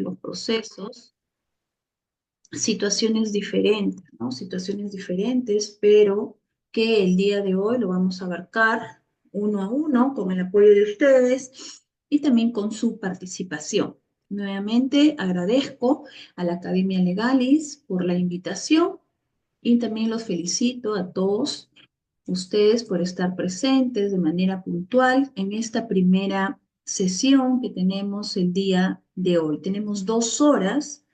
de los procesos, situaciones diferentes, ¿no? Situaciones diferentes, pero que el día de hoy lo vamos a abarcar uno a uno con el apoyo de ustedes y también con su participación. Nuevamente agradezco a la Academia Legalis por la invitación y también los felicito a todos ustedes por estar presentes de manera puntual en esta primera sesión que tenemos el día de hoy. Tenemos 2 horas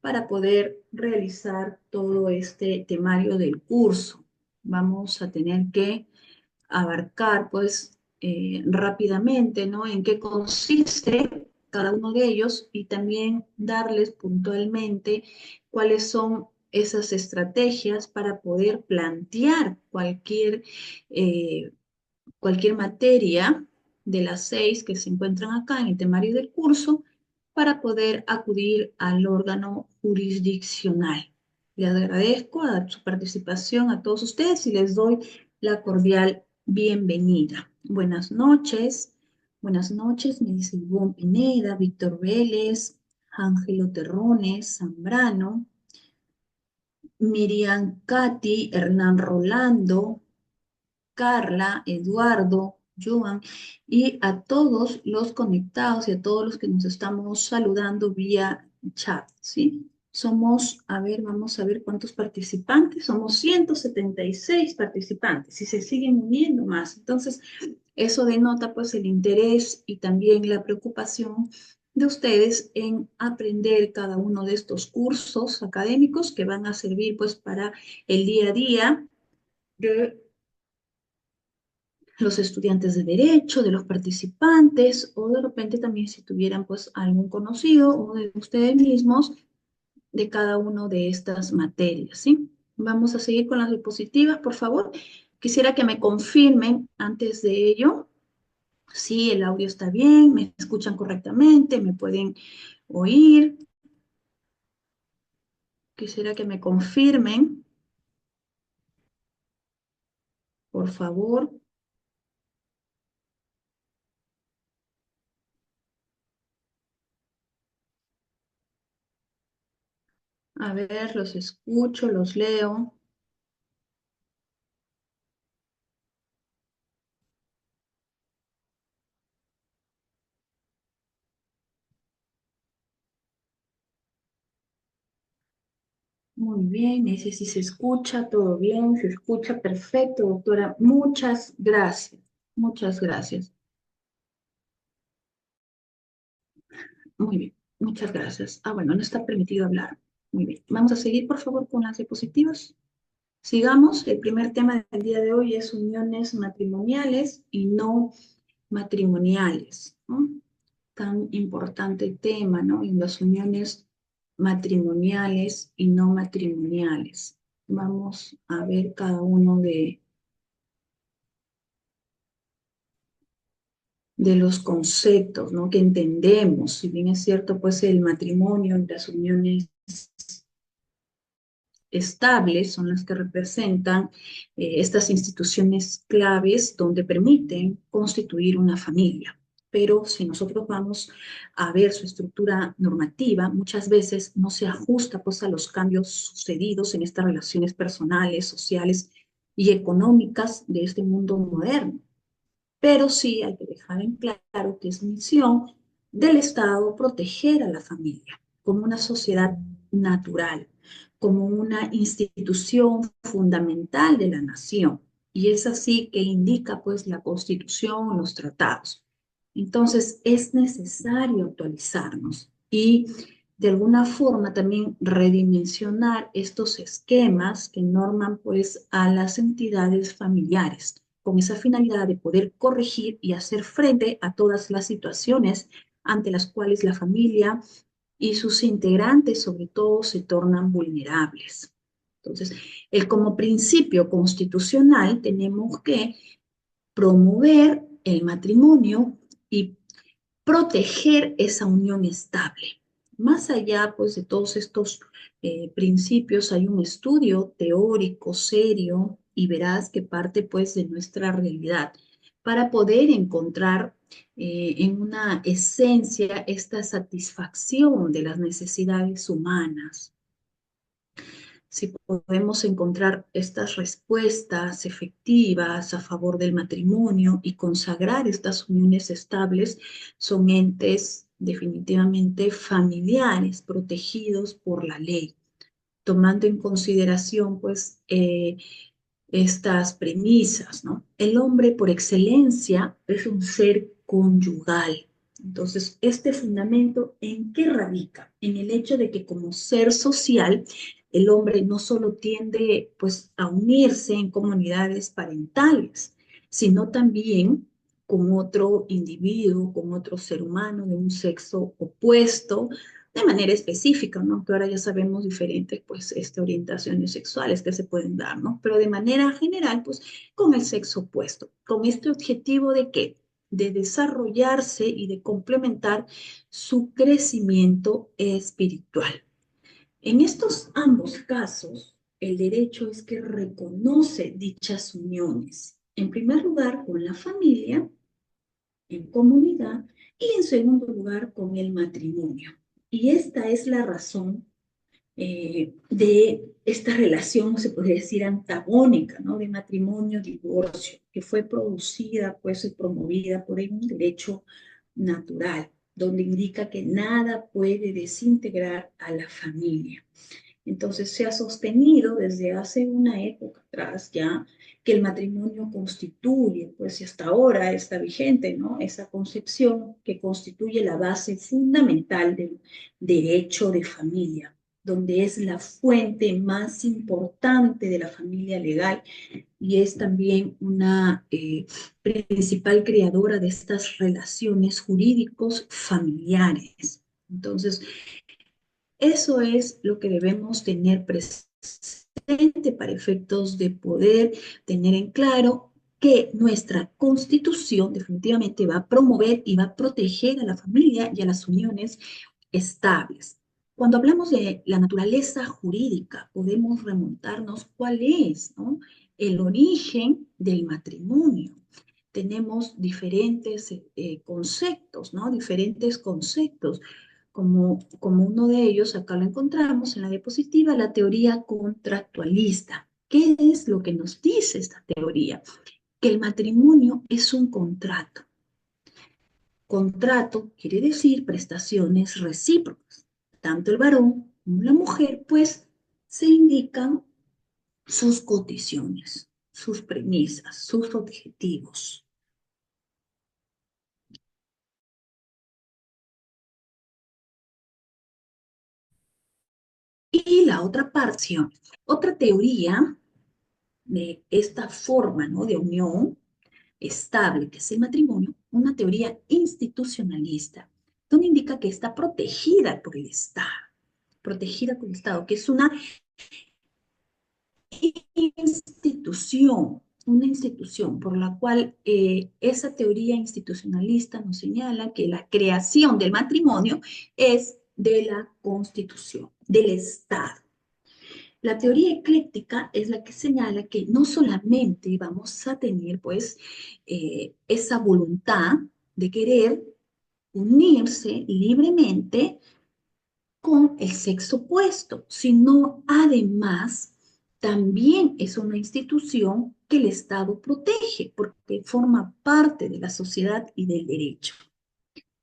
para poder realizar todo este temario del curso. Vamos a tener que abarcar, pues, rápidamente, ¿no? En qué consiste cada uno de ellos y también darles puntualmente cuáles son esas estrategias para poder plantear eh, cualquier materia de las 6 que se encuentran acá en el temario del curso para poder acudir al órgano jurisdiccional. Les agradezco a su participación a todos ustedes y les doy la cordial bienvenida. Buenas noches, me dice Ivonne Pineda, Víctor Vélez, Ángelo Terrones, Zambrano, Miriam Cati, Hernán Rolando, Carla, Eduardo, Joan y a todos los conectados y a todos los que nos estamos saludando vía chat, ¿sí? Somos, a ver, vamos a ver cuántos participantes, somos 176 participantes y se siguen uniendo más. Entonces, eso denota pues el interés y también la preocupación de ustedes en aprender cada uno de estos cursos académicos que van a servir pues para el día a día de los estudiantes de derecho, de los participantes, o de repente también si tuvieran pues algún conocido o de ustedes mismos de cada una de estas materias, ¿sí? Vamos a seguir con las diapositivas, por favor. Quisiera que me confirmen antes de ello si el audio está bien, me escuchan correctamente, me pueden oír. Quisiera que me confirmen, por favor. A ver, los escucho, los leo. Muy bien, ese sí se escucha, todo bien, se escucha perfecto, doctora. Muchas gracias, muchas gracias. Muy bien, muchas gracias. Ah, bueno, no está permitido hablar. Muy bien, vamos a seguir, por favor, con las diapositivas. Sigamos, el primer tema del día de hoy es uniones matrimoniales y no matrimoniales, ¿no? Tan importante tema, ¿no? En las uniones matrimoniales y no matrimoniales. Vamos a ver cada uno de los conceptos, ¿no? Que entendemos. Si bien es cierto, pues el matrimonio y las uniones estables son las que representan estas instituciones claves donde permiten constituir una familia. Pero si nosotros vamos a ver su estructura normativa, muchas veces no se ajusta pues a los cambios sucedidos en estas relaciones personales, sociales y económicas de este mundo moderno. Pero sí hay que dejar en claro que es misión del Estado proteger a la familia como una sociedad natural, como una institución fundamental de la nación. Y es así que indica pues la Constitución, los tratados. Entonces es necesario actualizarnos y de alguna forma también redimensionar estos esquemas que norman pues a las entidades familiares con esa finalidad de poder corregir y hacer frente a todas las situaciones ante las cuales la familia y sus integrantes sobre todo se tornan vulnerables. Entonces, como principio constitucional tenemos que promover el matrimonio y proteger esa unión estable. Más allá, pues, de todos estos principios, hay un estudio teórico, serio y veraz que parte, pues, de nuestra realidad para poder encontrar en una esencia esta satisfacción de las necesidades humanas. Si podemos encontrar estas respuestas efectivas a favor del matrimonio y consagrar estas uniones estables, son entes definitivamente familiares, protegidos por la ley, tomando en consideración pues estas premisas, ¿no? El hombre por excelencia es un ser conyugal. Entonces, este fundamento, ¿en qué radica? En el hecho de que como ser social, el hombre no solo tiende pues a unirse en comunidades parentales, sino también con otro individuo, con otro ser humano de un sexo opuesto, de manera específica, ¿no? Que ahora ya sabemos diferentes, pues, orientaciones sexuales que se pueden dar, ¿no? Pero de manera general, pues, con el sexo opuesto, con este objetivo de qué? De desarrollarse y de complementar su crecimiento espiritual. En estos ambos casos, el derecho es que reconoce dichas uniones, en primer lugar con la familia, en comunidad y en segundo lugar con el matrimonio. Y esta es la razón de esta relación, se podría decir, antagónica, ¿no? De matrimonio-divorcio, que fue producida, pues, y promovida por un derecho natural, donde indica que nada puede desintegrar a la familia. Entonces se ha sostenido desde hace una época atrás ya que el matrimonio constituye, pues y hasta ahora está vigente, ¿no? Esa concepción que constituye la base fundamental del derecho de familia, donde es la fuente más importante de la familia legal y es también una principal creadora de estas relaciones jurídicos familiares. Entonces, eso es lo que debemos tener presente para efectos de poder tener en claro que nuestra Constitución definitivamente va a promover y va a proteger a la familia y a las uniones estables. Cuando hablamos de la naturaleza jurídica, podemos remontarnos cuál es, ¿no? El origen del matrimonio. Tenemos diferentes conceptos, ¿no? Diferentes conceptos como uno de ellos, acá lo encontramos en la diapositiva, la teoría contractualista. ¿Qué es lo que nos dice esta teoría? Que el matrimonio es un contrato. Contrato quiere decir prestaciones recíprocas. Tanto el varón como la mujer, pues, se indican sus condiciones, sus premisas, sus objetivos. Y la otra parte, otra teoría de esta forma, ¿no? De unión estable, que es el matrimonio, una teoría institucionalista, donde indica que está protegida por el Estado, que es una institución por la cual esa teoría institucionalista nos señala que la creación del matrimonio es de la Constitución, del Estado. La teoría ecléctica es la que señala que no solamente vamos a tener pues esa voluntad de querer unirse libremente con el sexo opuesto, sino además también es una institución que el Estado protege porque forma parte de la sociedad y del derecho.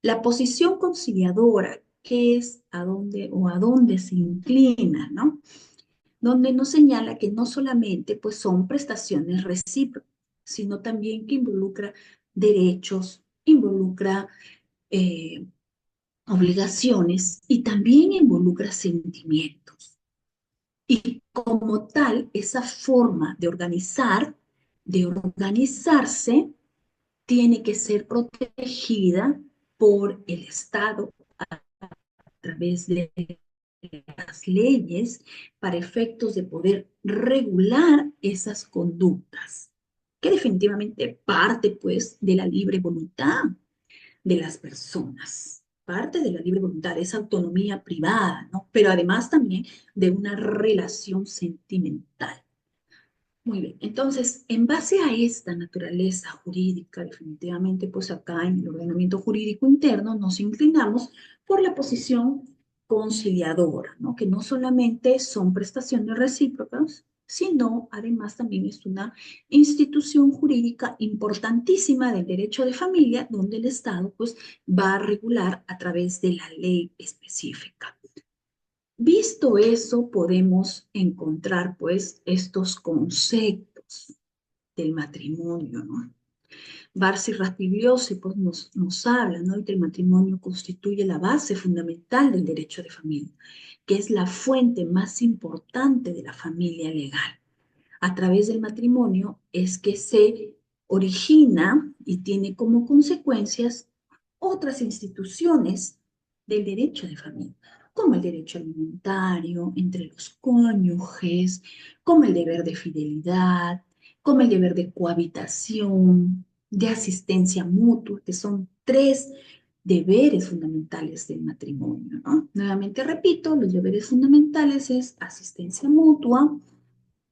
La posición conciliadora, que es a dónde se inclina, ¿no? Donde nos señala que no solamente pues, son prestaciones recíprocas, sino también que involucra derechos, involucra eh, obligaciones y también involucra sentimientos. Y como tal, esa forma de organizarse, tiene que ser protegida por el Estado a través de las leyes para efectos de poder regular esas conductas, que definitivamente parte pues de la libre voluntad de las personas, parte de la libre voluntad, esa autonomía privada, ¿no? Pero además también de una relación sentimental. Muy bien, entonces, en base a esta naturaleza jurídica, definitivamente, pues acá en el ordenamiento jurídico interno nos inclinamos por la posición conciliadora, ¿no? Que no solamente son prestaciones recíprocas, sino además también es una institución jurídica importantísima del derecho de familia, donde el Estado, pues, va a regular a través de la ley específica. Visto eso, podemos encontrar pues estos conceptos del matrimonio, ¿no? Barsi Rastigliosi pues, nos habla, ¿no? Que el matrimonio constituye la base fundamental del derecho de familia, que es la fuente más importante de la familia legal. A través del matrimonio es que se origina y tiene como consecuencias otras instituciones del derecho de familia, como el derecho alimentario entre los cónyuges, como el deber de fidelidad, como el deber de cohabitación, de asistencia mutua, que son tres deberes fundamentales del matrimonio, ¿no? Nuevamente repito, los deberes fundamentales es asistencia mutua,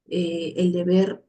el deber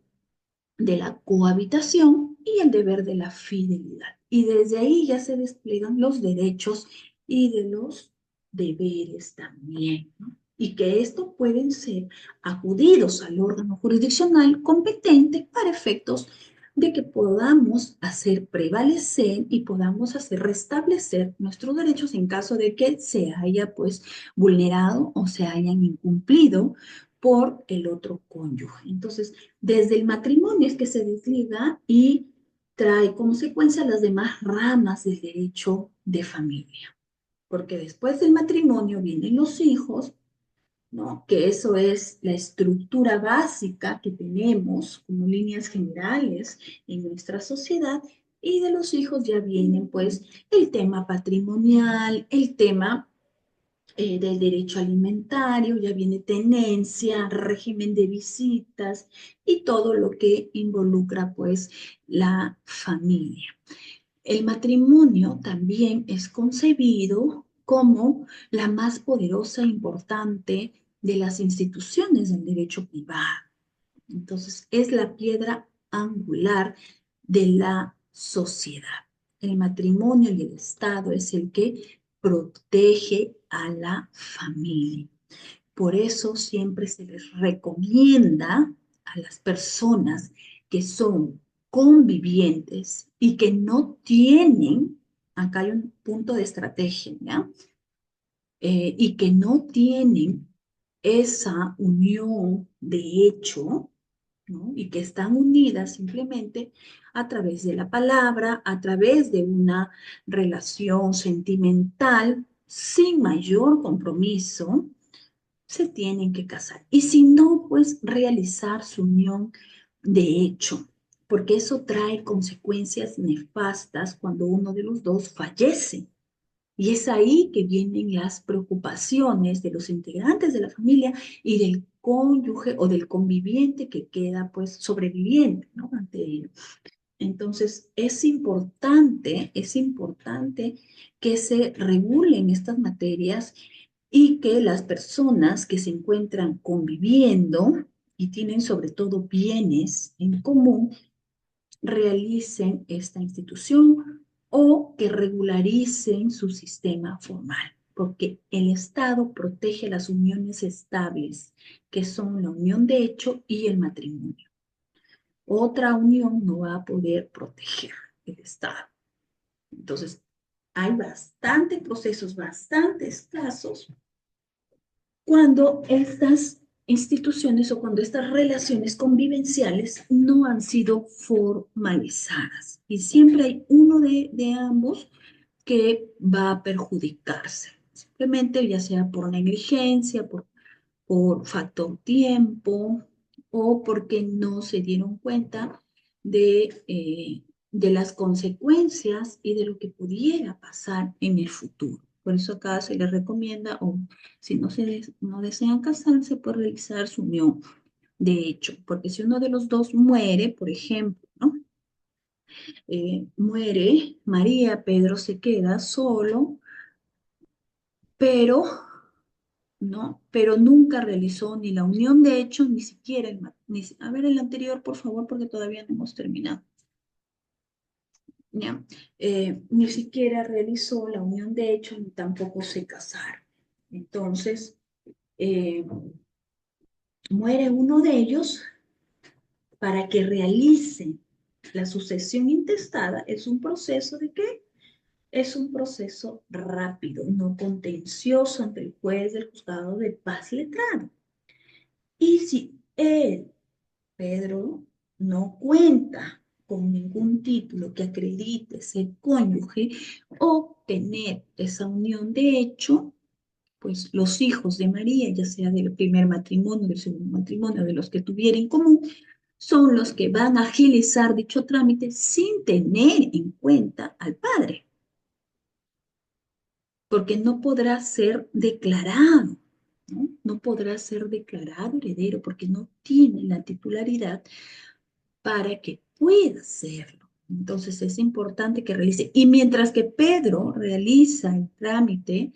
de la cohabitación y el deber de la fidelidad. Y desde ahí ya se despliegan los derechos y de los deberes también, ¿no? Y que estos pueden ser acudidos al órgano jurisdiccional competente para efectos de que podamos hacer prevalecer y podamos hacer restablecer nuestros derechos en caso de que se haya pues vulnerado o se hayan incumplido por el otro cónyuge. Entonces, desde el matrimonio es que se desliga y trae consecuencia las demás ramas del derecho de familia. Porque después del matrimonio vienen los hijos, ¿no? Que eso es la estructura básica que tenemos como líneas generales en nuestra sociedad. Y de los hijos ya vienen pues el tema patrimonial, el tema del derecho alimentario, ya viene tenencia, régimen de visitas y todo lo que involucra pues la familia. El matrimonio también es concebido como la más poderosa e importante de las instituciones del derecho privado. Entonces, es la piedra angular de la sociedad. El matrimonio y el Estado es el que protege a la familia. Por eso siempre se les recomienda a las personas que son convivientes y que no tienen, acá hay un punto de estrategia, ¿ya? Y que no tienen esa unión de hecho, ¿no? Y que están unidas simplemente a través de la palabra, a través de una relación sentimental sin mayor compromiso, se tienen que casar. Y si no, pues realizar su unión de hecho, porque eso trae consecuencias nefastas cuando uno de los dos fallece. Y es ahí que vienen las preocupaciones de los integrantes de la familia y del cónyuge o del conviviente que queda pues sobreviviente, ¿no? Ante ello. Entonces es importante que se regulen estas materias y que las personas que se encuentran conviviendo y tienen sobre todo bienes en común realicen esta institución o que regularicen su sistema formal, porque el Estado protege las uniones estables, que son la unión de hecho y el matrimonio. Otra unión no va a poder proteger el Estado. Entonces, hay bastantes procesos, bastantes casos cuando estas instituciones o cuando estas relaciones convivenciales no han sido formalizadas. Y siempre hay uno de ambos que va a perjudicarse. Simplemente ya sea por negligencia, por factor tiempo o porque no se dieron cuenta de las consecuencias y de lo que pudiera pasar en el futuro. Por eso acá se les recomienda, o si no desean casarse, pues realizar su unión de hecho, porque si uno de los dos muere, por ejemplo, ¿no? Muere María, Pedro se queda solo, pero ¿no? Pero nunca realizó ni la unión de hecho, ni siquiera a ver el anterior, por favor, porque todavía no hemos terminado. ¿Ya? Ni siquiera realizó la unión de hecho, ni tampoco se casaron. Entonces, eh, muere uno de ellos para que realice la sucesión intestada. Es un proceso de qué? Es un proceso rápido, no contencioso ante el juez del juzgado de paz letrado. Y si él, Pedro, no cuenta con ningún título que acredite ser cónyuge o tener esa unión de hecho, pues los hijos de María, ya sea del primer matrimonio, del segundo matrimonio, de los que tuviera en común, son los que van a agilizar dicho trámite sin tener en cuenta al padre, porque no podrá ser declarado, ¿no? No podrá ser declarado heredero porque no tiene la titularidad para que pueda hacerlo. Entonces es importante que realice. Y mientras que Pedro realiza el trámite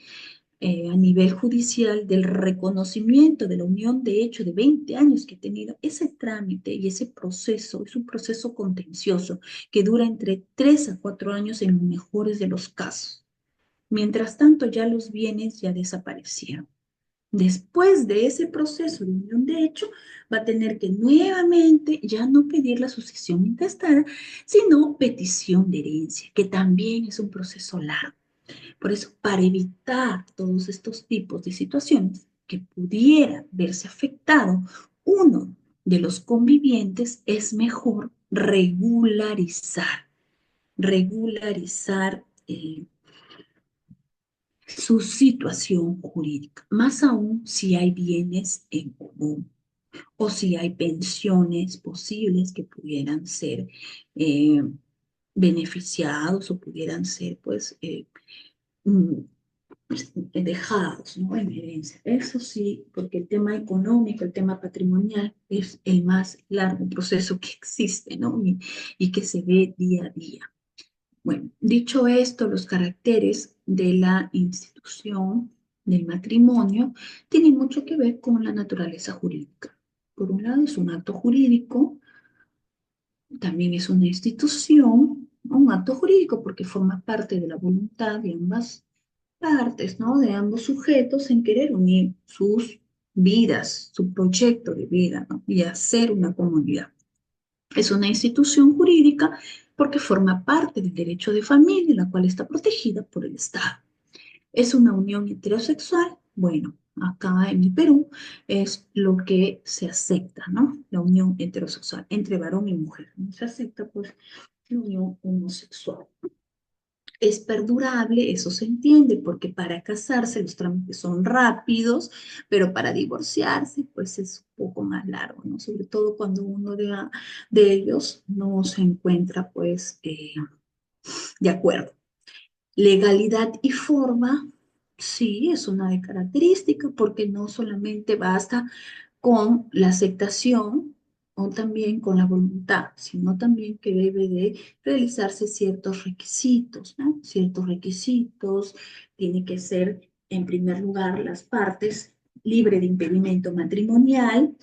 a nivel judicial del reconocimiento de la unión de hecho de 20 años que he tenido, ese trámite y ese proceso es un proceso contencioso que dura entre 3 a 4 años en los mejores de los casos. Mientras tanto, ya los bienes ya desaparecieron. Después de ese proceso de unión de hecho, va a tener que nuevamente ya no pedir la sucesión intestada, sino petición de herencia, que también es un proceso largo. Por eso, para evitar todos estos tipos de situaciones que pudiera verse afectado uno de los convivientes, es mejor regularizar su situación jurídica, más aún si hay bienes en común o si hay pensiones posibles que pudieran ser eh, beneficiados o pudieran ser pues mm, dejados, ¿no? En herencia. Eso sí, porque el tema económico, el tema patrimonial es el más largo proceso que existe, ¿no? Y que se ve día a día. Bueno, dicho esto, los caracteres de la institución del matrimonio tienen mucho que ver con la naturaleza jurídica. Por un lado, es un acto jurídico, también es una institución, ¿no? Un acto jurídico porque forma parte de la voluntad de ambas partes, ¿no? De ambos sujetos en querer unir sus vidas, su proyecto de vida, ¿no? Y hacer una comunidad. Es una institución jurídica porque forma parte del derecho de familia, la cual está protegida por el Estado. Es una unión heterosexual. Bueno, acá en el Perú es lo que se acepta, ¿no? La unión heterosexual entre varón y mujer. No se acepta, pues, la unión homosexual. Es perdurable, eso se entiende, porque para casarse los trámites son rápidos, pero para divorciarse, pues es un poco más largo, ¿no? Sobre todo cuando uno de ellos no se encuentra, pues, de acuerdo. Legalidad y forma, sí, es una de característica, porque no solamente basta con la aceptación o también con la voluntad, sino también que debe de realizarse ciertos requisitos, ¿no? Ciertos requisitos, tiene que ser, en primer lugar, las partes libre de impedimento matrimonial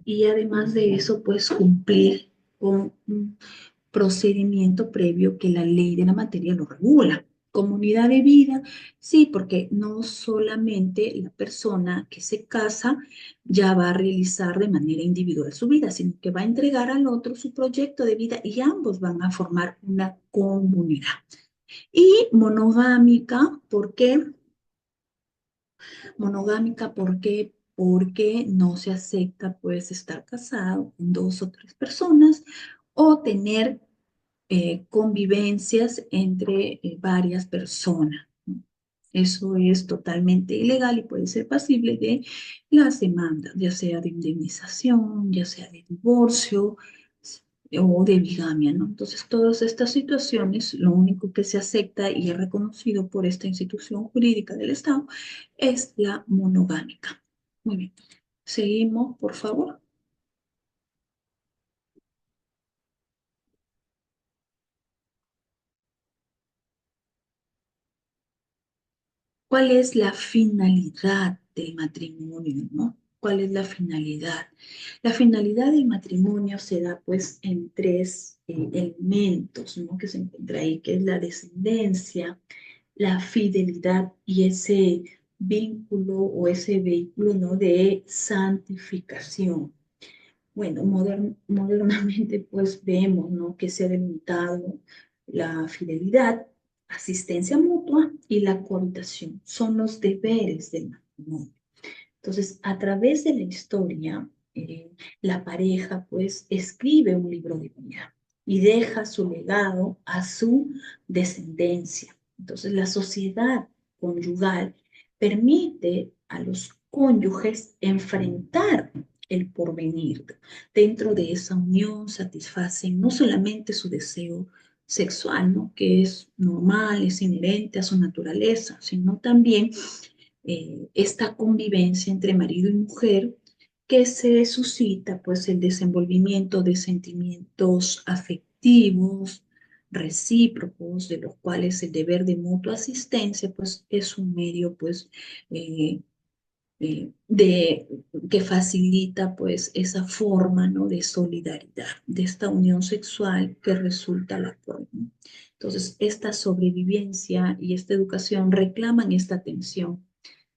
y además de eso, pues cumplir con un procedimiento previo que la ley de la materia lo regula. Comunidad de vida, sí, porque no solamente la persona que se casa ya va a realizar de manera individual su vida, sino que va a entregar al otro su proyecto de vida y ambos van a formar una comunidad. Y monogámica, ¿por qué? Monogámica, ¿por qué? Porque no se acepta, pues, estar casado con dos o tres personas o tener convivencias entre varias personas. Eso es totalmente ilegal y puede ser pasible de las demandas, ya sea de indemnización, ya sea de divorcio o de bigamia, ¿no? Entonces, todas estas situaciones, lo único que se acepta y es reconocido por esta institución jurídica del Estado es la monogámica. Muy bien. Seguimos, por favor. ¿Cuál es la finalidad? del matrimonio, ¿no? ¿Cuál es la finalidad? La finalidad del matrimonio se da pues en tres elementos, ¿no? Que se encuentra ahí, que es la descendencia, la fidelidad y ese vínculo o ese vehículo, ¿no? De santificación. Bueno, modernamente pues vemos, ¿no? Que se ha delimitado la fidelidad, asistencia mutua y la cohabitación. Son los deberes del matrimonio. Entonces, a través de la historia, la pareja pues escribe un libro de vida y deja su legado a su descendencia. Entonces, la sociedad conyugal permite a los cónyuges enfrentar el porvenir. Dentro de esa unión satisfacen no solamente su deseo sexual, ¿no? Que es normal, es inherente a su naturaleza, sino también esta convivencia entre marido y mujer que se suscita pues el desenvolvimiento de sentimientos afectivos, recíprocos, de los cuales el deber de mutua asistencia pues es un medio pues eh, de, que facilita pues esa forma, ¿no? De solidaridad, de esta unión sexual que resulta la prueba. Entonces, esta sobrevivencia y esta educación reclaman esta atención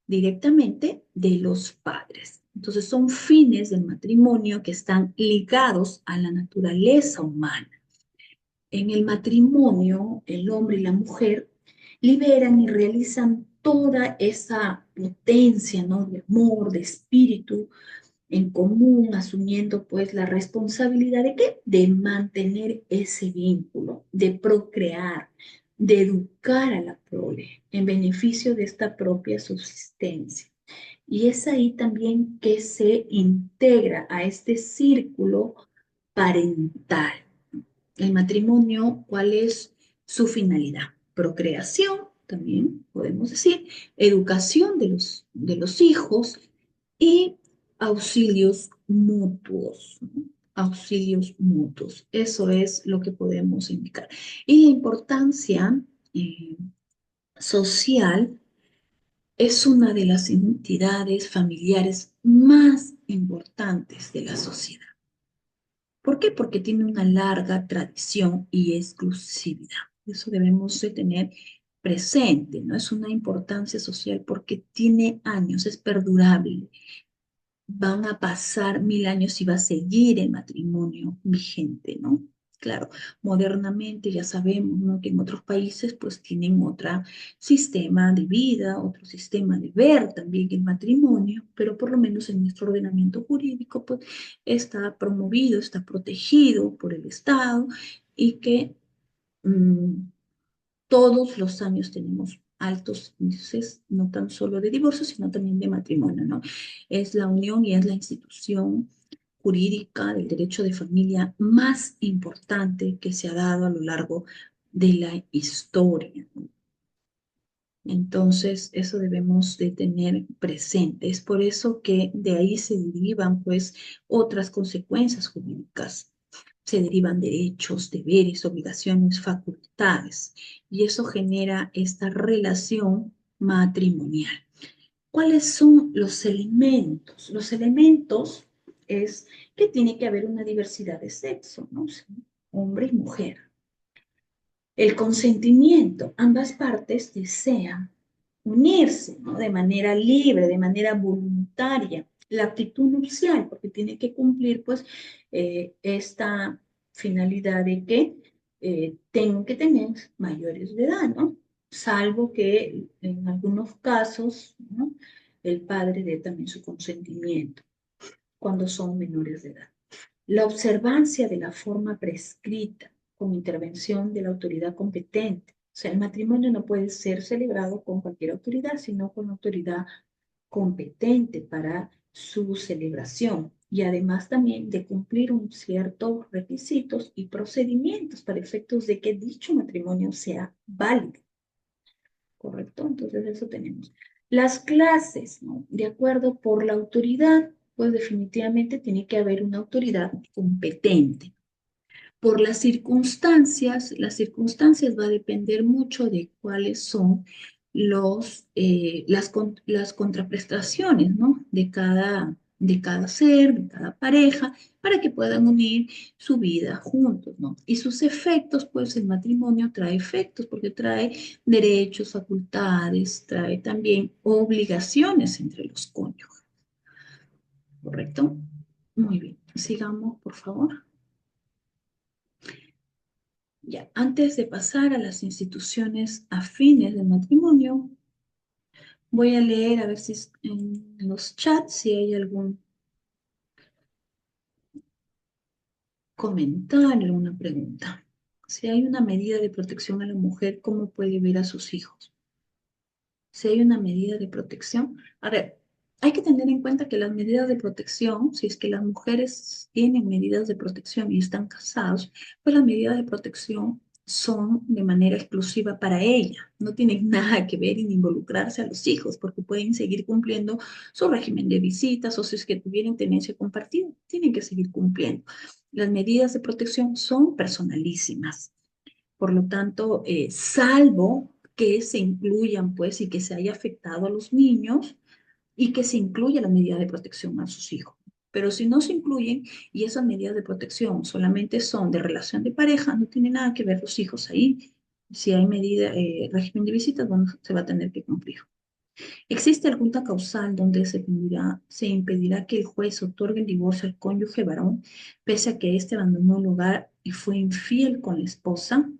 directamente de los padres. Entonces son fines del matrimonio que están ligados a la naturaleza humana. En el matrimonio, el hombre y la mujer liberan y realizan toda esa potencia, ¿no? De amor, de espíritu en común, asumiendo pues la responsabilidad de qué? De mantener ese vínculo, de procrear, de educar a la prole en beneficio de esta propia subsistencia. Y es ahí también que se integra a este círculo parental. El matrimonio, ¿cuál es su finalidad? Procreación, también podemos decir, educación de los hijos y auxilios mutuos, ¿no? Auxilios mutuos. Eso es lo que podemos indicar. Y la importancia eh, social es una de las entidades familiares más importantes de la sociedad. ¿Por qué? Porque tiene una larga tradición y exclusividad. Eso debemos de tener presente, ¿no? Es una importancia social porque tiene años, es perdurable. Van a pasar 1000 años y va a seguir el matrimonio vigente, ¿no? Claro, modernamente ya sabemos, ¿no? Que en otros países pues tienen otro sistema de vida, otro sistema de ver también el matrimonio, pero por lo menos en nuestro ordenamiento jurídico pues está promovido, está protegido por el Estado y que mm, todos los años tenemos altos índices, no tan solo de divorcio, sino también de matrimonio, ¿no? Es la unión y es la institución jurídica del derecho de familia más importante que se ha dado a lo largo de la historia, ¿no? Entonces, eso debemos de tener presente. Es por eso que de ahí se derivan, pues, otras consecuencias jurídicas. Se derivan derechos, deberes, obligaciones, facultades, y eso genera esta relación matrimonial. ¿Cuáles son los elementos? Los elementos es que tiene que haber una diversidad de sexo, ¿no? Sí, hombre y mujer. El consentimiento, ambas partes desean unirse, ¿no? De manera libre, de manera voluntaria. La actitud nupcial, porque tiene que cumplir pues esta finalidad de que tengo que tener mayores de edad, ¿no? Salvo que en algunos casos, ¿no? El padre dé también su consentimiento cuando son menores de edad. La observancia de la forma prescrita con intervención de la autoridad competente. O sea, el matrimonio no puede ser celebrado con cualquier autoridad, sino con autoridad competente para su celebración. Y además también de cumplir ciertos requisitos y procedimientos para efectos de que dicho matrimonio sea válido. ¿Correcto? Entonces eso tenemos. Las clases, ¿no? De acuerdo por la autoridad, pues definitivamente tiene que haber una autoridad competente. Por las circunstancias va a depender mucho de cuáles son las contraprestaciones, ¿no? De cada ser, de cada pareja, para que puedan unir su vida juntos, ¿no? Y sus efectos, pues el matrimonio trae efectos, porque trae derechos, facultades, trae también obligaciones entre los cónyuges, ¿correcto? Muy bien, sigamos, por favor. Ya, antes de pasar a las instituciones afines del matrimonio, voy a leer a ver si en los chats si hay algún comentario, alguna pregunta. Si hay una medida de protección a la mujer, ¿cómo puede ver a sus hijos? Si hay una medida de protección. A ver, hay que tener en cuenta que las medidas de protección, si es que las mujeres tienen medidas de protección y están casados, pues las medidas de protección son de manera exclusiva para ella. No tienen nada que ver en involucrarse a los hijos, porque pueden seguir cumpliendo su régimen de visitas o si es que tuvieran tenencia compartida, tienen que seguir cumpliendo. Las medidas de protección son personalísimas. Por lo tanto, salvo que se incluyan, pues, y que se haya afectado a los niños y que se incluya la medida de protección a sus hijos. Pero si no se incluyen y esas medidas de protección solamente son de relación de pareja, no tiene nada que ver los hijos ahí. Si hay medida, régimen de visitas, bueno, se va a tener que cumplir. ¿Existe alguna causal donde se impedirá que el juez otorgue el divorcio al cónyuge varón, pese a que éste abandonó el hogar y fue infiel con la esposa?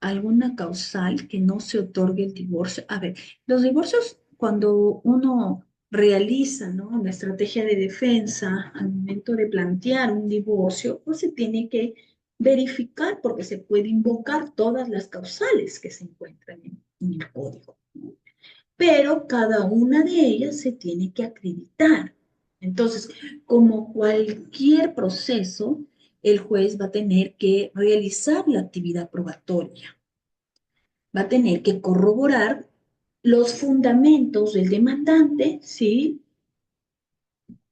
¿Alguna causal que no se otorgue el divorcio? A ver, los divorcios, cuando uno realiza, ¿no?, una estrategia de defensa al momento de plantear un divorcio, pues se tiene que verificar porque se puede invocar todas las causales que se encuentran en el código, ¿no? Pero cada una de ellas se tiene que acreditar. Entonces, como cualquier proceso, el juez va a tener que realizar la actividad probatoria, va a tener que corroborar los fundamentos del demandante, ¿sí?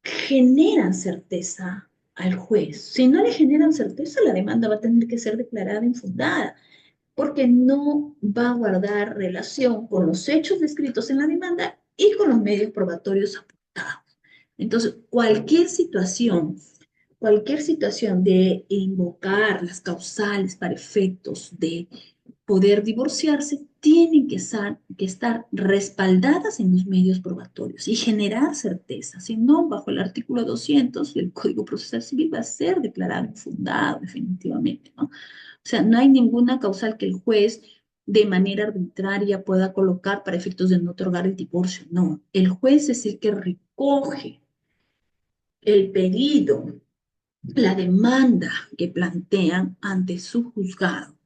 Generan certeza al juez. Si no le generan certeza, la demanda va a tener que ser declarada infundada, porque no va a guardar relación con los hechos descritos en la demanda y con los medios probatorios aportados. Entonces, cualquier situación de invocar las causales para efectos de poder divorciarse, tienen que estar respaldadas en los medios probatorios y generar certeza. Si no, bajo el artículo 200 del Código Procesal Civil va a ser declarado infundado definitivamente, ¿no? O sea, no hay ninguna causal que el juez de manera arbitraria pueda colocar para efectos de no otorgar el divorcio. No, el juez es el que recoge el pedido, la demanda que plantean ante su juzgado.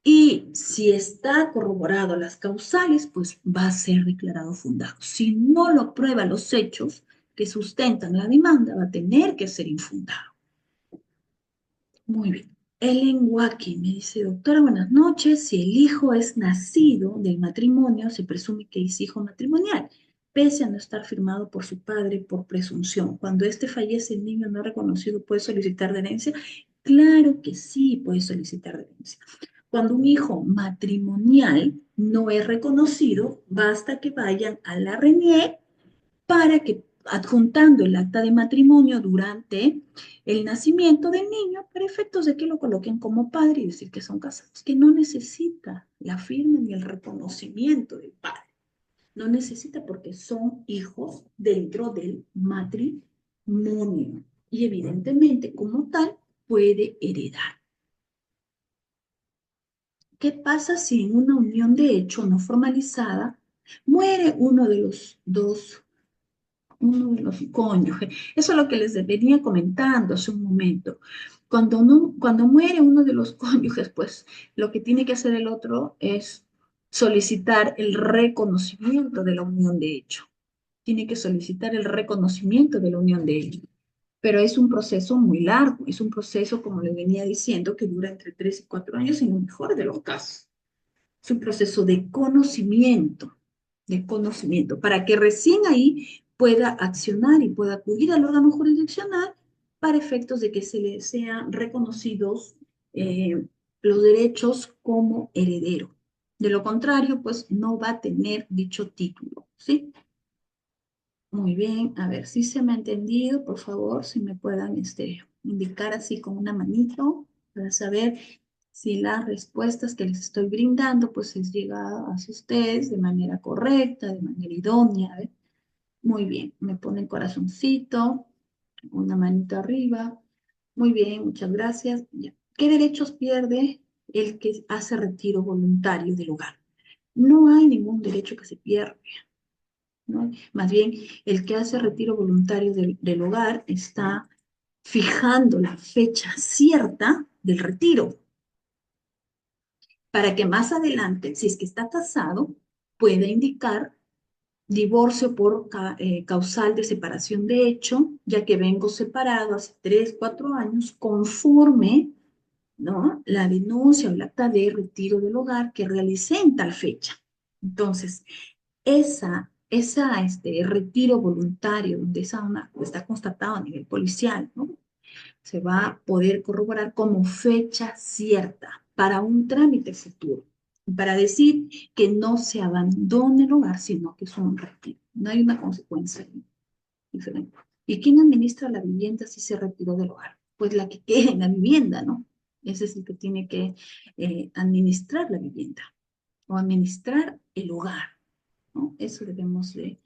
Y si está corroborado las causales, pues va a ser declarado fundado. Si no lo prueba los hechos que sustentan la demanda, va a tener que ser infundado. Muy bien. Ellen Wacky me dice, doctora, buenas noches. Si el hijo es nacido del matrimonio, se presume que es hijo matrimonial, pese a no estar firmado por su padre por presunción. Cuando éste fallece, el niño no reconocido puede solicitar de herencia. Claro que sí puede solicitar de herencia. Cuando un hijo matrimonial no es reconocido, basta que vayan a la RENIEC para que, adjuntando el acta de matrimonio durante el nacimiento del niño, para efectos de que lo coloquen como padre y decir que son casados, que no necesita la firma ni el reconocimiento del padre. No necesita porque son hijos dentro del matrimonio y evidentemente como tal puede heredar. ¿Qué pasa si en una unión de hecho no formalizada muere uno de los cónyuges? Eso es lo que les venía comentando hace un momento. Cuando muere uno de los cónyuges, pues lo que tiene que hacer el otro es solicitar el reconocimiento de la unión de hecho. Tiene que solicitar el reconocimiento de la unión de hecho. Pero es un proceso muy largo, es un proceso, como les venía diciendo, que dura entre 3 y 4 años en el mejor de los casos. Es un proceso de conocimiento, para que recién ahí pueda accionar y pueda acudir al órgano jurisdiccional para efectos de que se le sean reconocidos eh, los derechos como heredero. De lo contrario, pues no va a tener dicho título, ¿sí? Muy bien, a ver si se me ha entendido, por favor, si me puedan indicar así con una manito para saber si las respuestas que les estoy brindando pues es llegada hacia ustedes de manera correcta, de manera idónea. ¿Ve? Muy bien, me ponen corazoncito, una manito arriba. Muy bien, muchas gracias. Ya. ¿Qué derechos pierde el que hace retiro voluntario del hogar? No hay ningún derecho que se pierda, ¿no? Más bien, el que hace retiro voluntario del hogar está fijando la fecha cierta del retiro para que más adelante, si es que está casado, pueda indicar divorcio por causal de separación de hecho, ya que vengo separado hace 3, 4 años, conforme, ¿no? La denuncia o el acta de retiro del hogar que realicé en tal fecha. Entonces, retiro voluntario, donde está constatado a nivel policial, ¿no? Se va a poder corroborar como fecha cierta para un trámite futuro, para decir que no se abandone el hogar, sino que es un retiro. No hay una consecuencia diferente. ¿Y quién administra la vivienda si se retiró del hogar? Pues la que quede en la vivienda, ¿no? Ese es el que tiene que administrar la vivienda o administrar el hogar, ¿no? Eso debemos de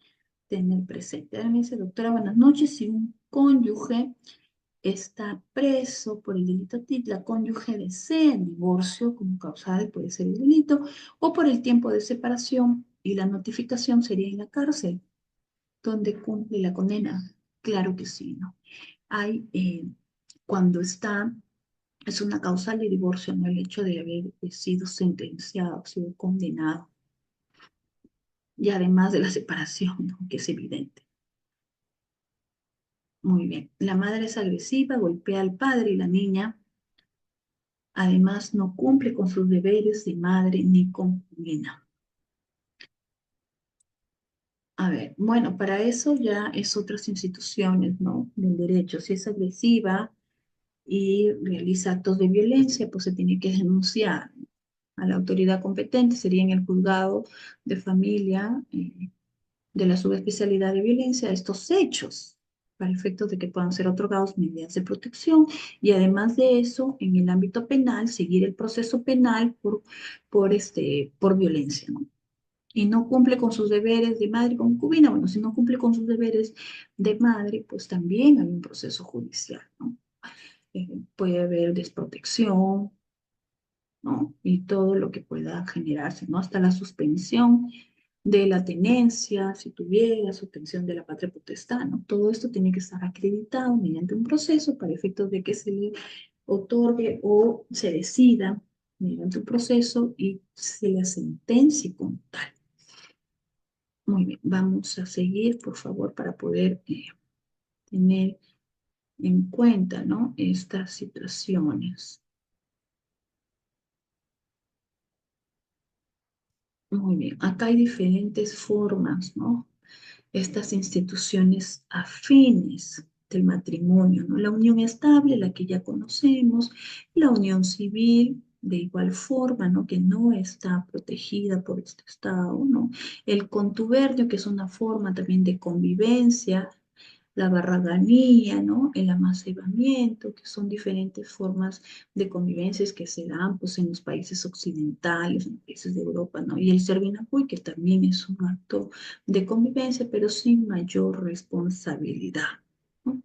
tener presente. Ahora me dice, doctora, buenas noches. Si un cónyuge está preso por el delito TIC, la cónyuge desea el divorcio como causal, puede ser el delito, o por el tiempo de separación y la notificación sería en la cárcel, donde cumple la condena. Claro que sí, ¿no? Hay, cuando es una causal de divorcio, no el hecho de haber sido sentenciado, sido condenado, y además de la separación, ¿no? Que es evidente. Muy bien. La madre es agresiva, golpea al padre y la niña además no cumple con sus deberes de madre ni concubina. A ver, bueno, para eso ya es otras instituciones, ¿no? Del derecho. Si es agresiva y realiza actos de violencia, pues se tiene que denunciar a la autoridad competente, sería en el juzgado de familia de la subespecialidad de violencia estos hechos para efectos de que puedan ser otorgados medidas de protección y además de eso, en el ámbito penal, seguir el proceso penal por violencia, ¿no? Y no cumple con sus deberes de madre concubina, bueno, si no cumple con sus deberes de madre, pues también hay un proceso judicial, ¿no? Puede haber desprotección, ¿no? Y todo lo que pueda generarse, ¿no? Hasta la suspensión de la tenencia, si tuviera suspensión de la patria potestad, ¿no? Todo esto tiene que estar acreditado mediante un proceso para efectos de que se le otorgue o se decida mediante un proceso y se le sentencie como tal. Muy bien, vamos a seguir, por favor, para poder tener en cuenta, ¿no? Estas situaciones. Muy bien, acá hay diferentes formas, ¿no? Estas instituciones afines del matrimonio, ¿no? La unión estable, la que ya conocemos, la unión civil, de igual forma, ¿no? Que no está protegida por este Estado, ¿no? El contubernio, que es una forma también de convivencia, la barraganía, ¿no? El amacebamiento, que son diferentes formas de convivencias que se dan pues, en los países occidentales, en los países de Europa, ¿no? Y el Servinacuy, que también es un acto de convivencia, pero sin mayor responsabilidad, ¿no?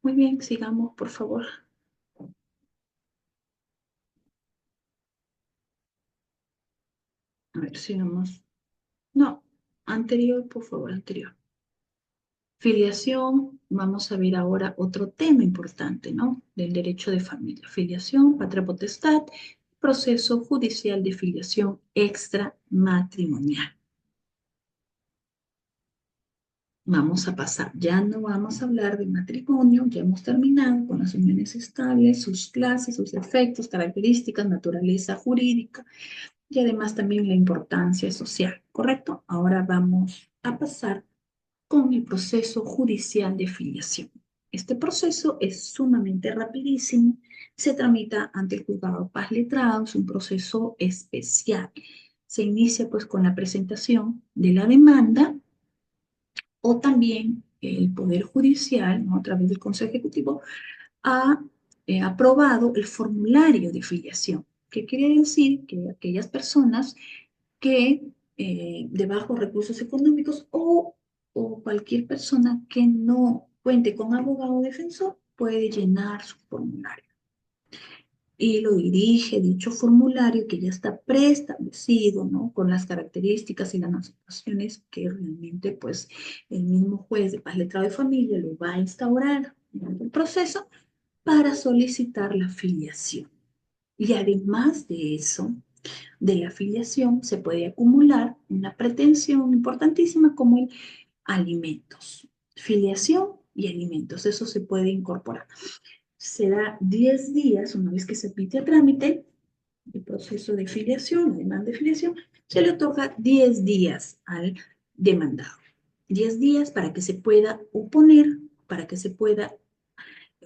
Muy bien, sigamos, por favor. A ver, sigamos. No, anterior, por favor, anterior. Filiación, vamos a ver ahora otro tema importante, ¿no? Del derecho de familia. Filiación, patria potestad, proceso judicial de filiación extramatrimonial. Vamos a pasar, ya no vamos a hablar de matrimonio, ya hemos terminado con las uniones estables, sus clases, sus efectos, características, naturaleza jurídica y además también la importancia social, ¿correcto? Ahora vamos a pasar con el proceso judicial de filiación. Este proceso es sumamente rapidísimo, se tramita ante el juzgado de paz letrado, es un proceso especial. Se inicia pues con la presentación de la demanda o también el Poder Judicial, ¿no? A través del Consejo Ejecutivo, ha aprobado el formulario de filiación, que quiere decir que aquellas personas que de bajos recursos económicos o cualquier persona que no cuente con abogado defensor puede llenar su formulario y lo dirige dicho formulario que ya está preestablecido, ¿no? Con las características y las anotaciones que realmente pues el mismo juez de paz letrado de familia lo va a instaurar en el proceso para solicitar la filiación. Y además de eso, de la filiación, se puede acumular una pretensión importantísima como el alimentos. Filiación y alimentos, eso se puede incorporar. Se da 10 días, una vez que se admite a trámite el proceso de filiación, la demanda de filiación, se le otorga 10 días al demandado. 10 días para que se pueda oponer, para que se pueda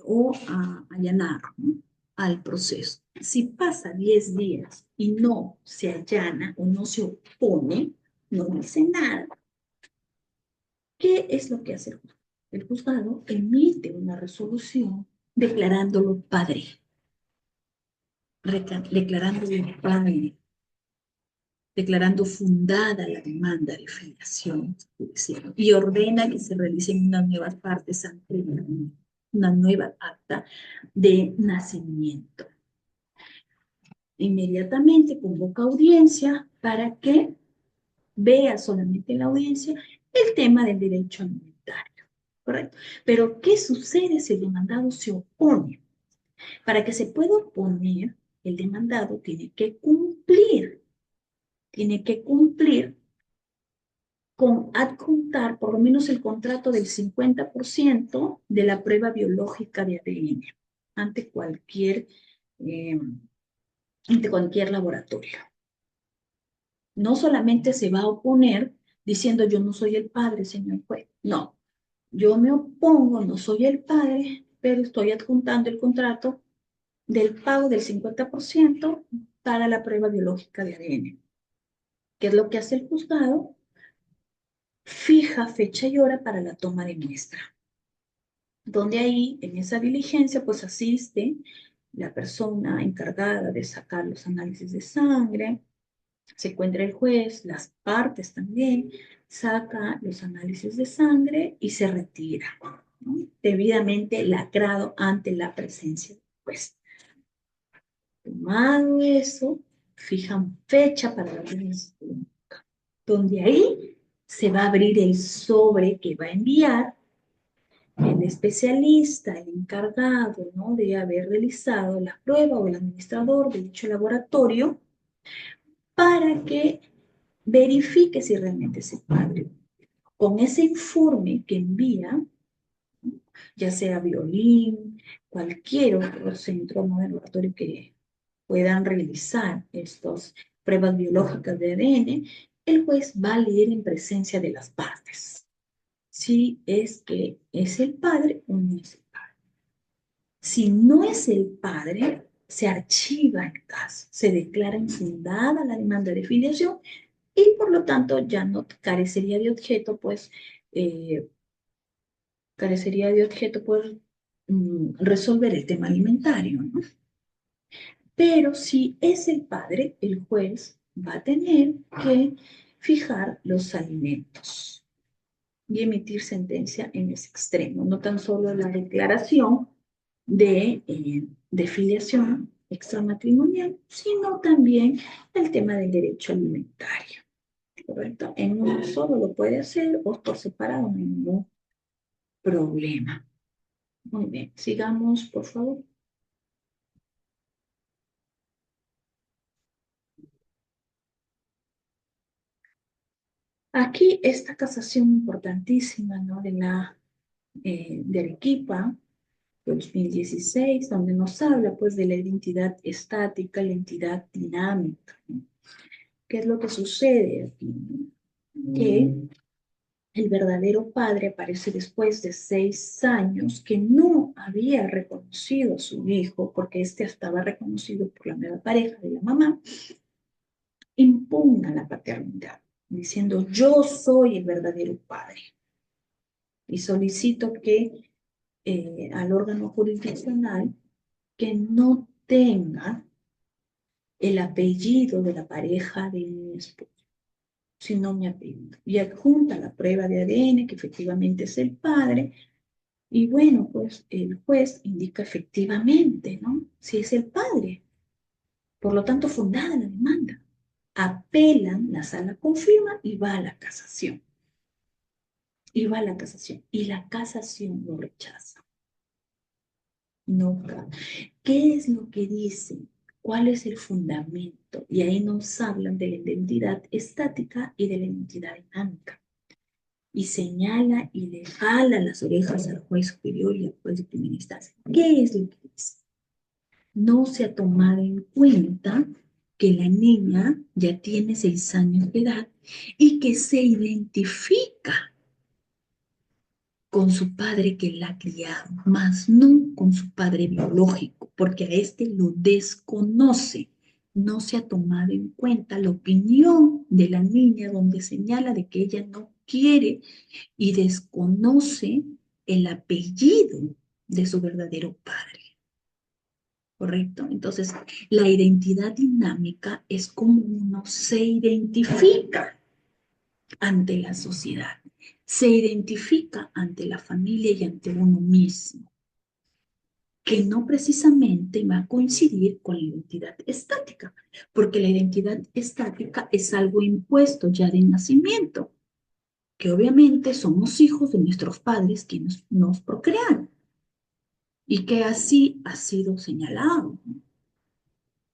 o allanar, ¿no? Al proceso. Si pasa 10 días y no se allana o no se opone, no dice nada, ¿qué es lo que hace el juzgado? El juzgado emite una resolución declarándolo padre, declarándolo padre, declarando fundada la demanda de filiación judicial y ordena que se realicen unas nuevas partes ante una nueva acta de nacimiento. Inmediatamente convoca audiencia para que vea solamente en la audiencia el tema del derecho alimentario, ¿correcto? Pero, ¿qué sucede si el demandado se opone? Para que se pueda oponer, el demandado tiene que cumplir con adjuntar por lo menos el contrato del 50% de la prueba biológica de ADN ante eh, ante cualquier laboratorio. No solamente se va a oponer diciendo yo no soy el padre, señor juez. No, yo me opongo, no soy el padre, pero estoy adjuntando el contrato del pago del 50% para la prueba biológica de ADN. ¿Qué es lo que hace el juzgado? Fija fecha y hora para la toma de muestra, donde ahí, en esa diligencia, pues asiste la persona encargada de sacar los análisis de sangre, se encuentra el juez, las partes también, saca los análisis de sangre y se retira, ¿no? Debidamente lacrado ante la presencia del juez. Tomado eso, fijan fecha para la audiencia pública, donde ahí se va a abrir el sobre que va a enviar el especialista, el encargado, ¿no? De haber realizado la prueba o el administrador de dicho laboratorio para que verifique si realmente es el padre. Con ese informe que envía, ya sea Violín, cualquier otro centro, ¿no? De laboratorio que puedan realizar estas pruebas biológicas de ADN, el juez va a leer en presencia de las partes si es que es el padre o no es el padre. Si no es el padre, se archiva el caso, se declara infundada la demanda de filiación y por lo tanto ya no carecería de objeto, pues, eh, resolver el tema alimentario, ¿no? Pero si es el padre, el juez va a tener que fijar los alimentos y emitir sentencia en ese extremo, no tan solo la declaración de filiación extramatrimonial, sino también el tema del derecho alimentario, ¿correcto? En uno solo lo puede hacer o por separado, no hay ningún problema. Muy bien, sigamos, por favor. Aquí esta casación importantísima, ¿no? De Arequipa, 2016, donde nos habla pues de la identidad estática y la identidad dinámica, ¿no? ¿Qué es lo que sucede aquí? Que el verdadero padre aparece después de 6 años que no había reconocido a su hijo porque éste estaba reconocido por la nueva pareja de la mamá, impugna la paternidad, diciendo yo soy el verdadero padre y solicito que al órgano jurisdiccional que no tenga el apellido de la pareja de mi esposo, sino mi apellido. Y adjunta la prueba de ADN que efectivamente es el padre. Y bueno, pues el juez indica efectivamente, ¿no? Si es el padre. Por lo tanto, fundada la demanda. Apelan, la sala confirma y va a la casación. Y va a la casación. Y la casación lo rechaza. No cabe. ¿Qué es lo que dicen? ¿Cuál es el fundamento? Y ahí nos hablan de la identidad estática y de la identidad dinámica. Y señala y le jala las orejas al juez superior y al juez de primera instancia. ¿Qué es lo que dice? No se ha tomado en cuenta que la niña ya tiene 6 años de edad y que se identifica con su padre que la ha criado, más no con su padre biológico, porque a este lo desconoce. No se ha tomado en cuenta la opinión de la niña donde señala de que ella no quiere y desconoce el apellido de su verdadero padre. ¿Correcto? Entonces, la identidad dinámica es como uno se identifica ante la sociedad, se identifica ante la familia y ante uno mismo, que no precisamente va a coincidir con la identidad estática, porque la identidad estática es algo impuesto ya de nacimiento, que obviamente somos hijos de nuestros padres quienes nos procrearon y que así ha sido señalado, ¿no?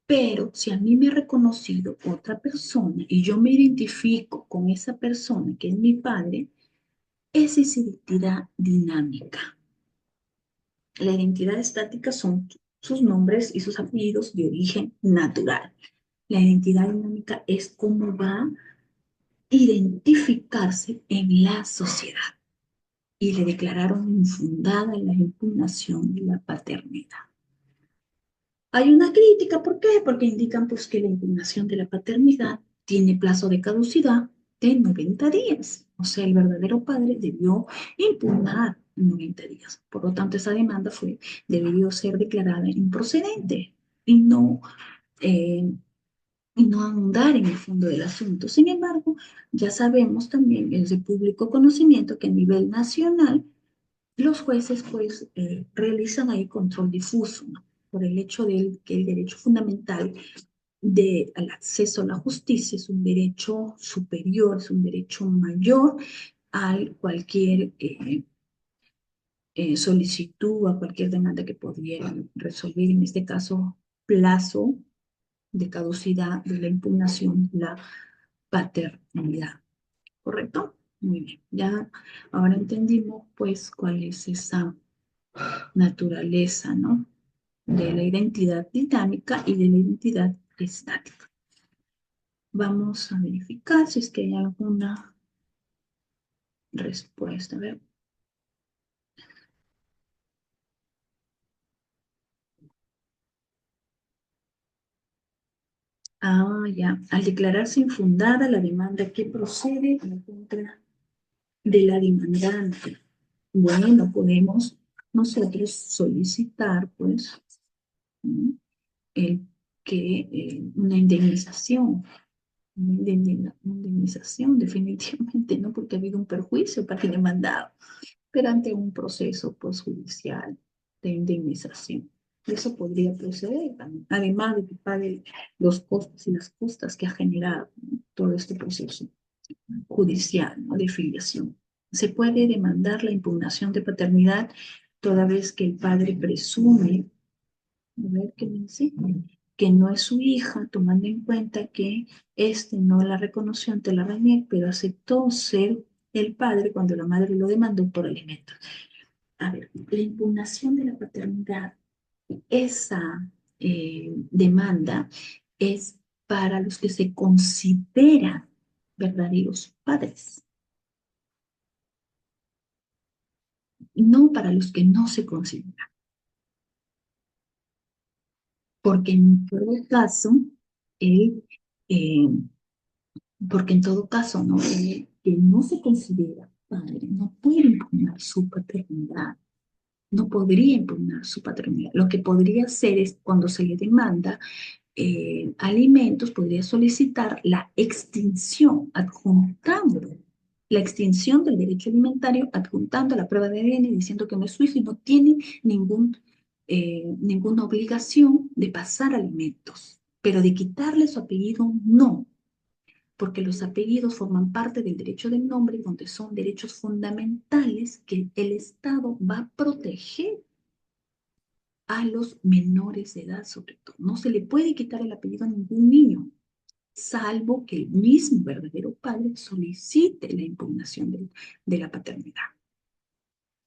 Pero si a mí me ha reconocido otra persona y yo me identifico con esa persona que es mi padre, esa es identidad dinámica. La identidad estática son sus nombres y sus apellidos de origen natural. La identidad dinámica es cómo va a identificarse en la sociedad. Y le declararon infundada la impugnación de la paternidad. Hay una crítica, ¿por qué? Porque indican pues, que la impugnación de la paternidad tiene plazo de caducidad de 90 días. O sea, el verdadero padre debió impugnar en 90 días. Por lo tanto, esa demanda debió ser declarada improcedente y eh, y no ahondar en el fondo del asunto. Sin embargo, ya sabemos también, es de público conocimiento que a nivel nacional los jueces pues realizan ahí control difuso, ¿no? Por el hecho de que el derecho fundamental al acceso a la justicia es un derecho superior, es un derecho mayor a cualquier solicitud, a cualquier demanda que podría resolver, en este caso, plazo de caducidad de la impugnación de la paternidad. ¿Correcto? Muy bien. Ya ahora entendimos pues cuál es esa naturaleza, ¿no? De la identidad dinámica y de la identidad estática. Vamos a verificar si es que hay alguna respuesta. A ver. Ah, ya. Al declararse infundada la demanda que procede en contra de la demandante. Bueno, podemos nosotros solicitar, pues, ¿no? el, una indemnización. Una indemnización, definitivamente, ¿no? Porque ha habido un perjuicio para el demandado, pero ante un proceso postjudicial de indemnización. Eso podría proceder, además de que pague los costos y las costas que ha generado, ¿no? Todo este proceso judicial, ¿no? De filiación. Se puede demandar la impugnación de paternidad toda vez que el padre presume, a ver qué me dice, que no es su hija, tomando en cuenta que este no la reconoció ante la RANIEC, pero aceptó ser el padre cuando la madre lo demandó por alimentos. A ver, la impugnación de la paternidad, esa demanda es para los que se consideran verdaderos padres. no para los que no se consideran, porque en todo caso, él, eh, porque en todo caso, ¿no? El que no se considera padre no puede impugnar su paternidad, no podría impugnar su paternidad. Lo que podría hacer es cuando se le demanda alimentos, podría solicitar la extinción, adjuntando la extinción del derecho alimentario, adjuntando la prueba de ADN, diciendo que no es su hijo y no tiene ninguna obligación de pasar alimentos, pero de quitarle su apellido, no, porque los apellidos forman parte del derecho del nombre, donde son derechos fundamentales que el Estado va a proteger a los menores de edad, sobre todo. No se le puede quitar el apellido a ningún niño, salvo que el mismo verdadero padre solicite la impugnación de la paternidad.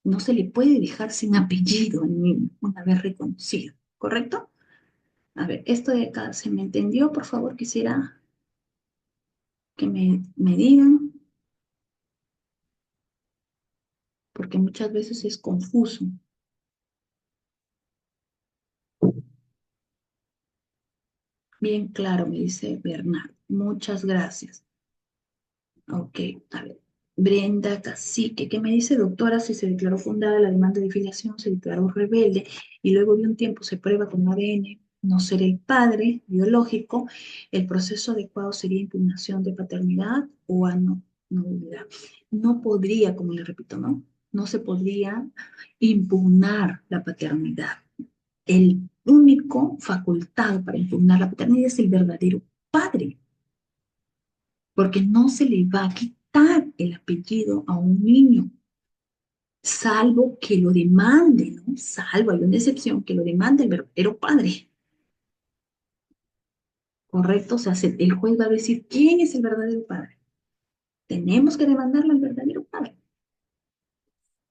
No se le puede dejar sin apellido al niño una vez reconocido, ¿correcto? A ver, esto de acá, ¿se me entendió? Por favor, quisiera que me digan, porque muchas veces es confuso. Bien claro, me dice Bernardo. Muchas gracias. Ok, a ver. Brenda Cacique, ¿qué me dice doctora? Si se declaró fundada la demanda de filiación, se declaró rebelde y luego de un tiempo se prueba con ADN no ser el padre biológico, el proceso adecuado sería impugnación de paternidad o nulidad. No podría, como le repito, ¿no? No se podría impugnar la paternidad. El único facultado para impugnar la paternidad es el verdadero padre, porque no se le va a quitar el apellido a un niño, salvo que lo demande, ¿no? Salvo, hay una excepción, que lo demande el verdadero padre, ¿correcto? O sea, el juez va a decir, ¿quién es el verdadero padre? Tenemos que demandarle al verdadero padre,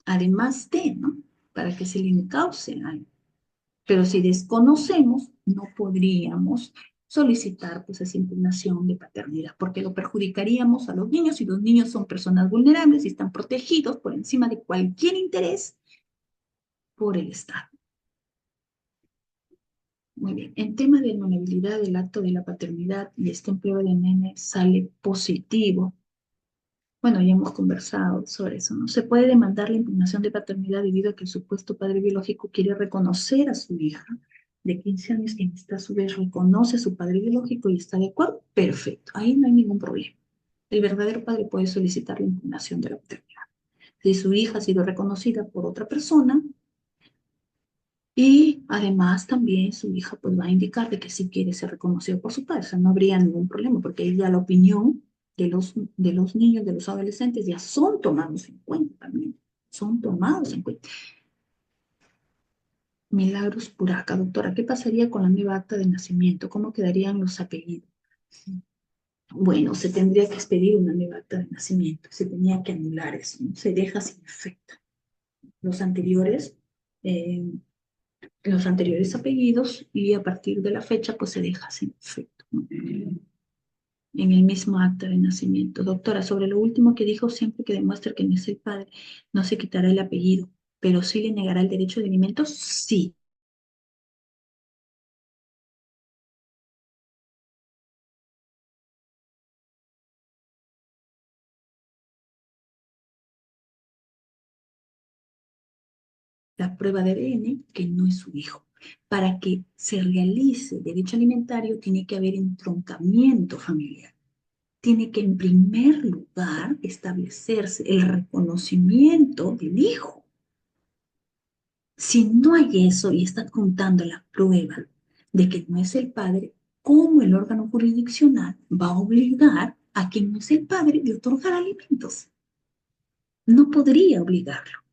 además de, ¿no? Para que se le encauce algo. Pero si desconocemos, no podríamos solicitar pues esa impugnación de paternidad, porque lo perjudicaríamos a los niños y los niños son personas vulnerables y están protegidos por encima de cualquier interés por el Estado. Muy bien, en tema de anulabilidad del acto de la paternidad y este empleo de nene sale positivo. Bueno, ya hemos conversado sobre eso, ¿no? Se puede demandar la impugnación de paternidad debido a que el supuesto padre biológico quiere reconocer a su hija de 15 años, quien está a su vez reconoce a su padre biológico y está de acuerdo. Perfecto, ahí no hay ningún problema. El verdadero padre puede solicitar la impugnación de la paternidad. Si su hija ha sido reconocida por otra persona, y además también su hija pues va a indicar de que sí quiere ser reconocido por su padre, o sea, no habría ningún problema porque ahí ya la opinión de los niños, de los adolescentes ya son tomados en cuenta también, son tomados en cuenta. Milagros Puraca, doctora, ¿qué pasaría con la nueva acta de nacimiento? ¿Cómo quedarían los apellidos? Bueno, se tendría que expedir una nueva acta de nacimiento, se tenía que anular eso, ¿no? Se deja sin efecto. Los anteriores eh, los anteriores apellidos y a partir de la fecha pues se deja sin efecto, ¿no? En el mismo acta de nacimiento. Doctora, sobre lo último que dijo, siempre que demuestre que no es el padre, no se quitará el apellido, pero sí le negará el derecho de alimentos, sí. La prueba de ADN que no es su hijo. Para que se realice derecho alimentario tiene que haber entroncamiento familiar. Tiene que en primer lugar establecerse el reconocimiento del hijo. Si no hay eso y están contando la prueba de que no es el padre, ¿cómo el órgano jurisdiccional va a obligar a quien no es el padre de otorgar alimentos? No podría obligarlo.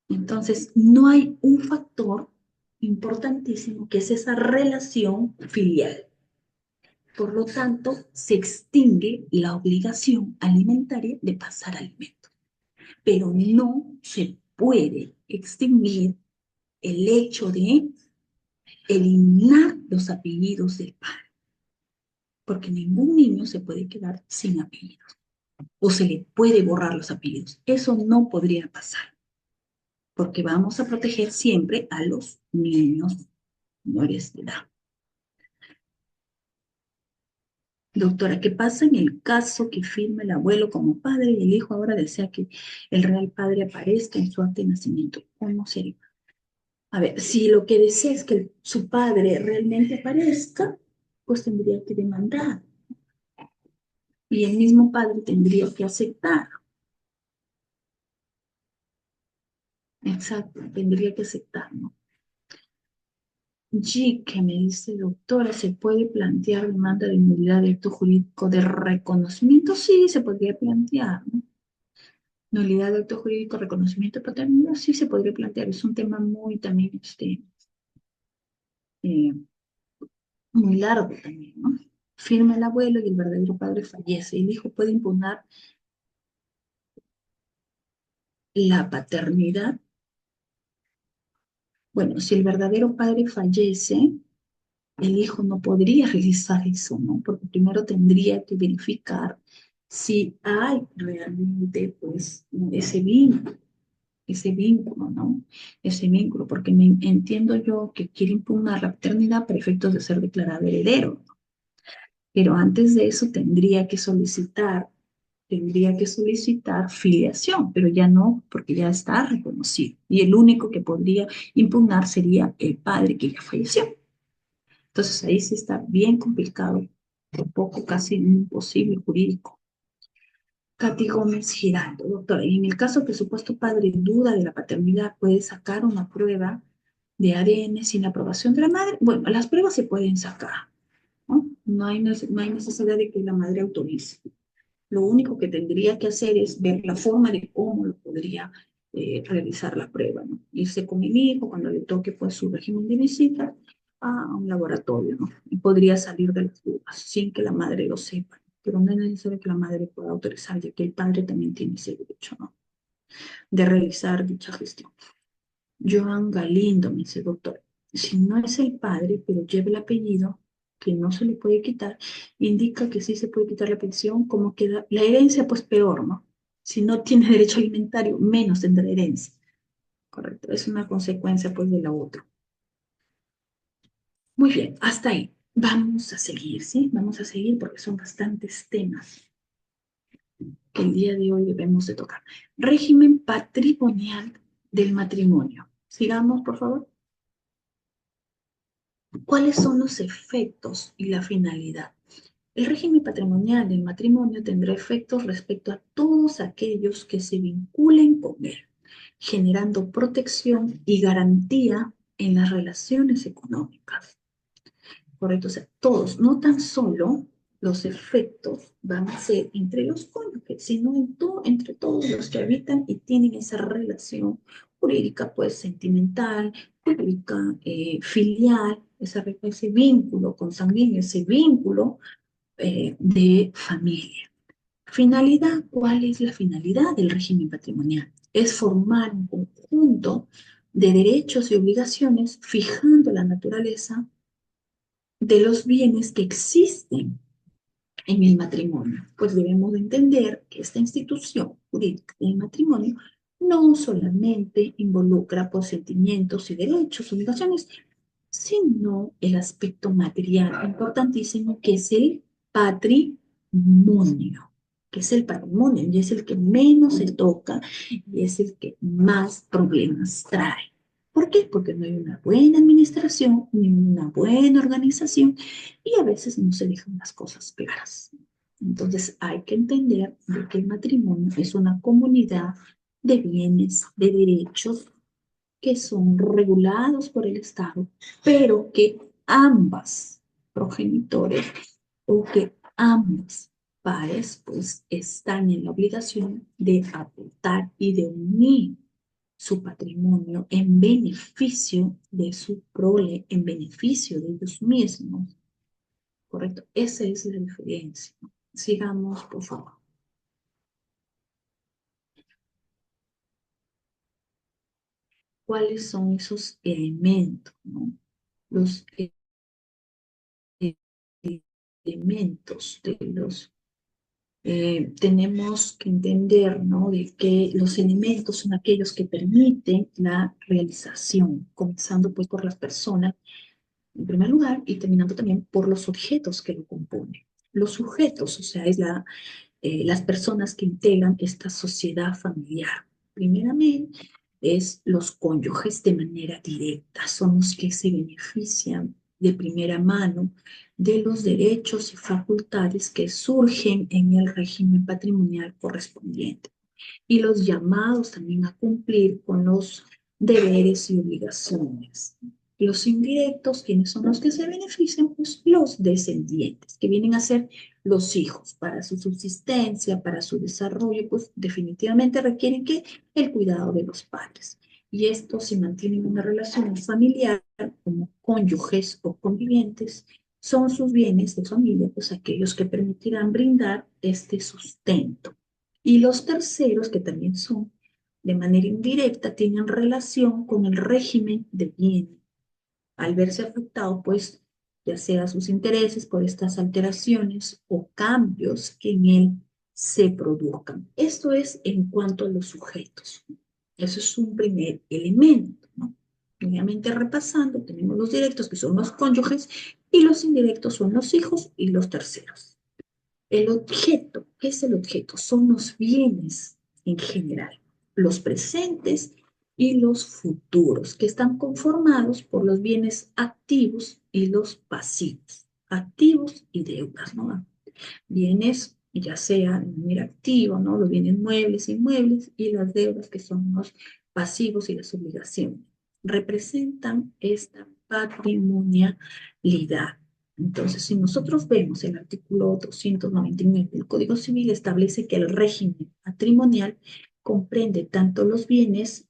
Entonces, no hay un factor importantísimo que es esa relación filial. Por lo tanto, se extingue la obligación alimentaria de pasar alimentos. Pero no se puede extinguir el hecho de eliminar los apellidos del padre, porque ningún niño se puede quedar sin apellidos. o se le puede borrar los apellidos. Eso no podría pasar, porque vamos a proteger siempre a los niños menores de edad. Doctora, ¿qué pasa en el caso que firme el abuelo como padre y el hijo ahora desea que el real padre aparezca en su acta de nacimiento? ¿Cómo sería? A ver, si lo que desea es que su padre realmente aparezca, pues tendría que demandar y el mismo padre tendría que aceptar. Exacto, tendría que aceptar, ¿no? G, que me dice, doctora, ¿se puede plantear demanda de nulidad de acto jurídico de reconocimiento? Sí, se podría plantear, ¿no? Nulidad de acto jurídico, reconocimiento de paternidad, sí se podría plantear. Es un tema muy también, eh, muy largo también, ¿no? Firma el abuelo y el verdadero padre fallece. El hijo puede impugnar la paternidad. Bueno, si el verdadero padre fallece, el hijo no podría realizar eso, ¿no? Porque primero tendría que verificar si hay realmente, pues, ese vínculo, ¿no? Ese vínculo, porque entiendo yo que quiere impugnar la paternidad para efectos de ser declarado heredero, ¿no? Pero antes de eso tendría que solicitar filiación, pero ya no, porque ya está reconocido. Y el único que podría impugnar sería el padre que ya falleció. Entonces ahí sí está bien complicado, un poco casi imposible jurídico. Katy Gómez Giraldo, doctora, y en el caso que el supuesto padre duda de la paternidad, puede sacar una prueba de ADN sin aprobación de la madre. Bueno, las pruebas se pueden sacar, ¿no? No hay necesidad de que la madre autorice. Lo único que tendría que hacer es ver la forma de cómo lo podría realizar la prueba, ¿no? Irse con el hijo cuando le toque pues su régimen de visita a un laboratorio, ¿no? Y podría salir de las dudas sin que la madre lo sepa, pero no es necesario que la madre pueda autorizar, ya que el padre también tiene ese derecho, ¿no? De realizar dicha gestión. Joan Galindo me dice, doctor, si no es el padre, pero lleva el apellido, que no se le puede quitar, indica que sí se puede quitar la pensión, como queda la herencia, pues peor, ¿no? Si no tiene derecho alimentario, menos tendrá herencia. Correcto, es una consecuencia pues de la otra. Muy bien, hasta ahí. Vamos a seguir, ¿sí? Vamos a seguir porque son bastantes temas que el día de hoy debemos de tocar. Régimen patrimonial del matrimonio. Sigamos, por favor. ¿Cuáles son los efectos y la finalidad? El régimen patrimonial del matrimonio tendrá efectos respecto a todos aquellos que se vinculen con él, generando protección y garantía en las relaciones económicas. Correcto, o sea, todos, no tan solo los efectos van a ser entre los cónyuges, sino entre todos los que habitan y tienen esa relación jurídica, pues sentimental, pública, filial, ese vínculo consanguíneo, ese vínculo de familia. Finalidad, ¿cuál es la finalidad del régimen patrimonial? Es formar un conjunto de derechos y obligaciones fijando la naturaleza de los bienes que existen en el matrimonio. Pues debemos de entender que esta institución jurídica del matrimonio no solamente involucra pues, sentimientos y derechos, obligaciones, sino el aspecto material importantísimo que es el patrimonio, que es el patrimonio y es el que menos se toca y es el que más problemas trae. ¿Por qué? Porque no hay una buena administración ni una buena organización y a veces no se dejan las cosas claras. Entonces hay que entender de que el matrimonio es una comunidad de bienes, de derechos, que son regulados por el Estado, pero que ambas progenitores o que ambas pares pues están en la obligación de aportar y de unir su patrimonio en beneficio de su prole, en beneficio de ellos mismos. ¿Correcto? Esa es la diferencia. Sigamos, por favor. ¿Cuáles son esos elementos, ¿no? Los elementos de los tenemos que entender, ¿no?, de que los elementos son aquellos que permiten la realización, comenzando pues por las personas en primer lugar y terminando también por los objetos que lo componen. Los sujetos, o sea, las personas que integran esta sociedad familiar. Primeramente, es los cónyuges de manera directa, son los que se benefician de primera mano de los derechos y facultades que surgen en el régimen patrimonial correspondiente y los llamados también a cumplir con los deberes y obligaciones. Los indirectos, ¿quiénes son los que se benefician? Pues los descendientes, que vienen a ser los hijos. Para su subsistencia, para su desarrollo, pues definitivamente requieren que el cuidado de los padres. Y estos, si mantienen una relación familiar como cónyuges o convivientes, son sus bienes de familia, pues aquellos que permitirán brindar este sustento. Y los terceros, que también son de manera indirecta, tienen relación con el régimen de bienes. Al verse afectado, pues, ya sea sus intereses por estas alteraciones o cambios que en él se produzcan. Esto es en cuanto a los sujetos. Eso es un primer elemento, ¿no? Obviamente repasando, tenemos los directos, que son los cónyuges, y los indirectos son los hijos y los terceros. El objeto, ¿qué es el objeto? Son los bienes en general, los presentes y los futuros, que están conformados por los bienes activos y los pasivos, activos y deudas, ¿no? Bienes, ya sea de manera activa, ¿no? Los bienes muebles, inmuebles, y las deudas, que son los pasivos y las obligaciones. Representan esta patrimonialidad. Entonces, si nosotros vemos el artículo 299 del Código Civil, establece que el régimen patrimonial comprende tanto los bienes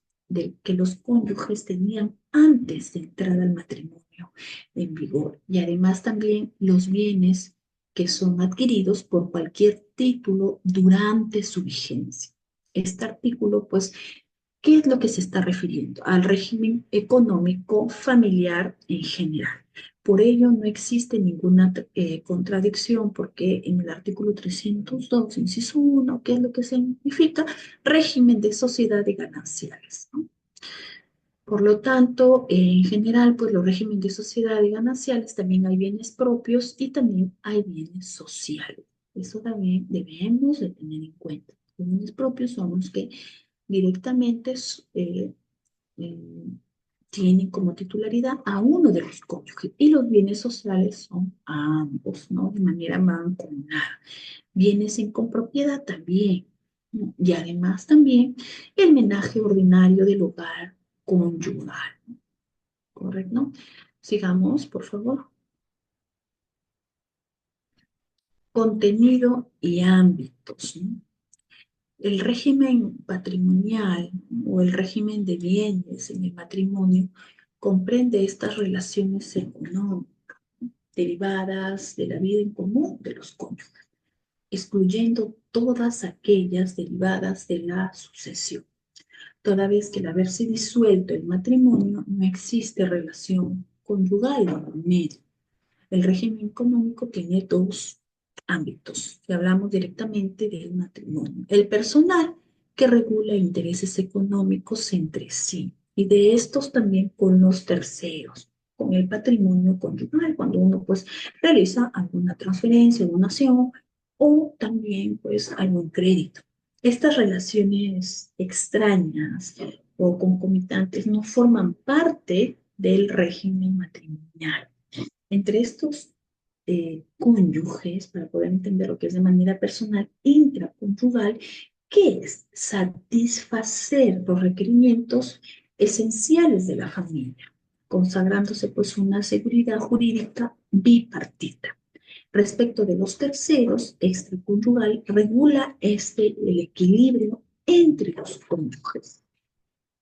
que los cónyuges tenían antes de entrar al matrimonio en vigor, y además también los bienes que son adquiridos por cualquier título durante su vigencia. Este artículo, pues, ¿qué es lo que se está refiriendo? Al régimen económico familiar en general. Por ello, no existe ninguna contradicción, porque en el artículo 302, inciso 1, ¿qué es lo que significa? Régimen de sociedad de gananciales, ¿no? Por lo tanto, en general, pues los regímenes de sociedad y gananciales también hay bienes propios y también hay bienes sociales. Eso también debemos de tener en cuenta. Los bienes propios son los que directamente eh, tienen como titularidad a uno de los cónyuges, y los bienes sociales son a ambos, ¿no? De manera mancomunada. Bienes en compropiedad también, ¿no? Y además también el menaje ordinario del hogar conyugal, ¿correcto? Sigamos, por favor. Contenido y ámbitos, ¿no? El régimen patrimonial o el régimen de bienes en el matrimonio comprende estas relaciones económicas derivadas de la vida en común de los cónyuges, excluyendo todas aquellas derivadas de la sucesión. Toda vez que al haberse disuelto el matrimonio no existe relación conyugal en medio. El régimen económico tiene dos ámbitos, si hablamos directamente del matrimonio. El personal, que regula intereses económicos entre sí, y de estos también con los terceros, con el patrimonio conyugal, cuando uno pues realiza alguna transferencia, donación o también pues algún crédito. Estas relaciones extrañas o concomitantes no forman parte del régimen matrimonial. Entre estos cónyuges, para poder entender lo que es de manera personal, intraconyugal, que es satisfacer los requerimientos esenciales de la familia, consagrándose pues una seguridad jurídica bipartita. Respecto de los terceros, extraconyugal regula el equilibrio entre los cónyuges,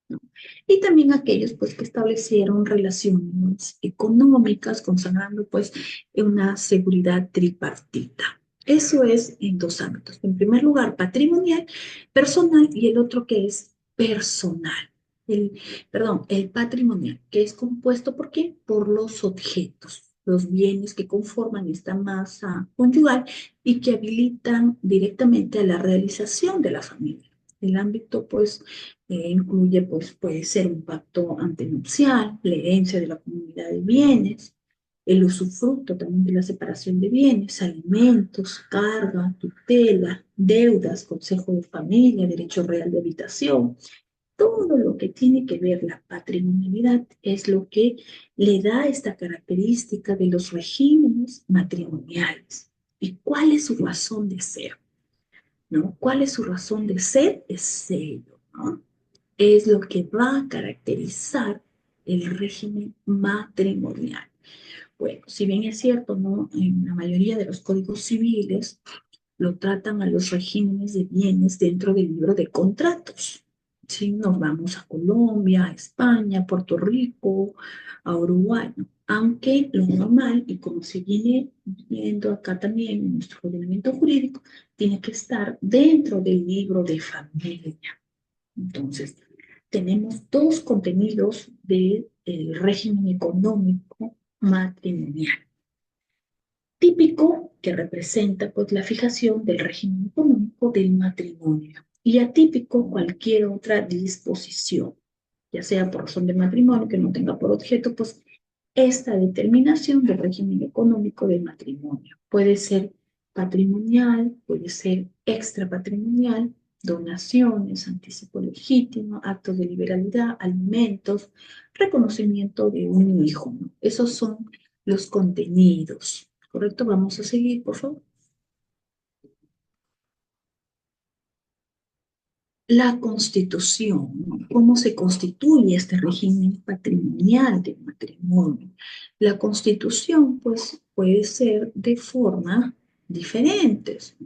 ¿no? Y también aquellos pues que establecieron relaciones económicas, consagrando pues una seguridad tripartita. Eso es en dos ámbitos. En primer lugar, patrimonial, personal, y el otro que es personal. El patrimonial, que es compuesto ¿por qué? Por los objetos. los bienes que conforman esta masa conyugal y que habilitan directamente a la realización de la familia. El ámbito, pues, incluye, pues, puede ser un pacto antenupcial, la herencia de la comunidad de bienes, el usufructo también de la separación de bienes, alimentos, carga, tutela, deudas, consejo de familia, derecho real de habitación. Todo lo que tiene que ver la patrimonialidad es lo que le da esta característica de los regímenes matrimoniales. ¿Y cuál es su razón de ser? ¿No? ¿Cuál es su razón de ser? Es ello, ¿no? Es lo que va a caracterizar el régimen matrimonial. Bueno, si bien es cierto, ¿no? En la mayoría de los códigos civiles lo tratan a los regímenes de bienes dentro del libro de contratos. Si nos vamos a Colombia, a España, a Puerto Rico, a Uruguay, ¿no? Aunque lo normal, y como se viene viendo acá también en nuestro ordenamiento jurídico, tiene que estar dentro del libro de familia. Entonces, tenemos dos contenidos del régimen económico matrimonial. Típico, que representa pues la fijación del régimen económico del matrimonio, y atípico, cualquier otra disposición, ya sea por razón de matrimonio que no tenga por objeto pues esta determinación del régimen económico del matrimonio. Puede ser patrimonial, puede ser extrapatrimonial, donaciones, anticipo legítimo, actos de liberalidad, alimentos, reconocimiento de un hijo, ¿no? Esos son los contenidos. ¿Correcto? Vamos a seguir, por favor. La Constitución, ¿no? ¿Cómo se constituye este régimen patrimonial del matrimonio? La Constitución, pues, puede ser de forma diferentes.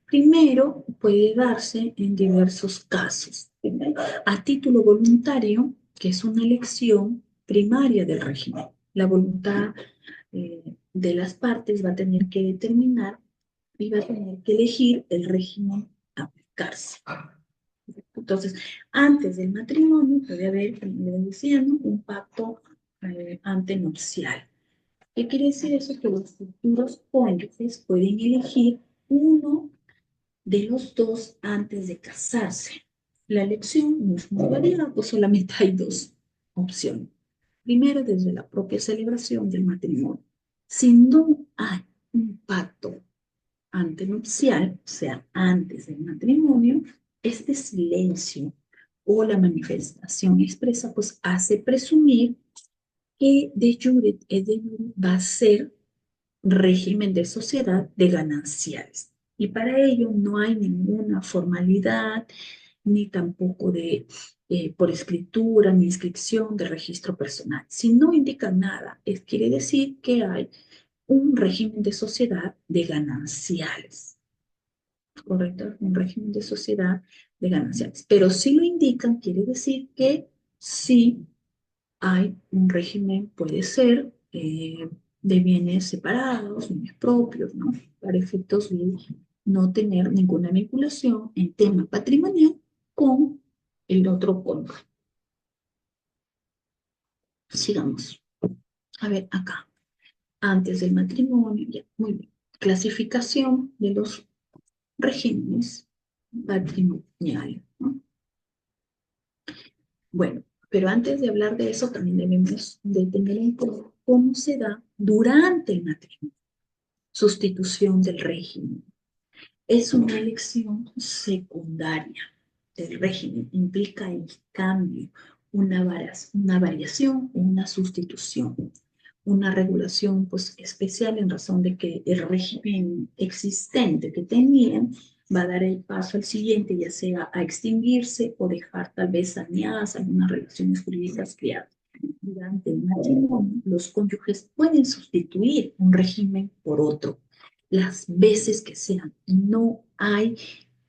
Primero, puede darse en diversos casos. Primero, a título voluntario, que es una elección primaria del régimen. La voluntad de las partes va a tener que determinar y va a tener que elegir el régimen a aplicarse. Entonces, antes del matrimonio puede haber, como les decía, ¿no? Un pacto antenupcial. ¿Qué quiere decir eso? Que los futuros cónyuges pueden elegir uno de los dos antes de casarse. La elección no es muy variada, pues solamente hay dos opciones. Primero, desde la propia celebración del matrimonio. Si no hay un pacto antenupcial, o sea, antes del matrimonio, este silencio o la manifestación expresa, pues hace presumir que de jure et de jure va a ser régimen de sociedad de gananciales. Y para ello no hay ninguna formalidad, ni tampoco de por escritura, ni inscripción de registro personal. Si no indica nada, quiere decir que hay un régimen de sociedad de gananciales. ¿Correcto? Un régimen de sociedad de gananciales. Pero si lo indican, quiere decir que sí hay un régimen, puede ser de bienes separados, bienes propios, ¿no? Para efectos de no tener ninguna vinculación en tema patrimonial con el otro cónyuge. Sigamos. A ver, acá. Antes del matrimonio, ya, muy bien. Clasificación de los regímenes patrimoniales, ¿no? Bueno, pero antes de hablar de eso, también debemos de tener en cuenta cómo se da durante el matrimonio. Sustitución del régimen. Es una elección secundaria del régimen. Implica el cambio, una variación o una sustitución. Una regulación pues, especial en razón de que el régimen existente que tenían va a dar el paso al siguiente, ya sea a extinguirse o dejar tal vez saneadas algunas relaciones jurídicas creadas. Durante el matrimonio, los cónyuges pueden sustituir un régimen por otro, las veces que sean. No hay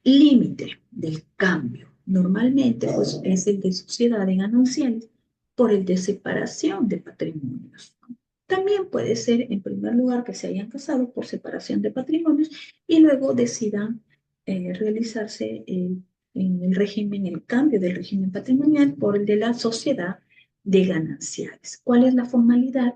límite del cambio. Normalmente, pues, es el de sociedad de gananciales por el de separación de patrimonios. También puede ser, en primer lugar, que se hayan casado por separación de patrimonios y luego decidan realizarse en el régimen, el cambio del régimen patrimonial por el de la sociedad de gananciales. ¿Cuál es la formalidad?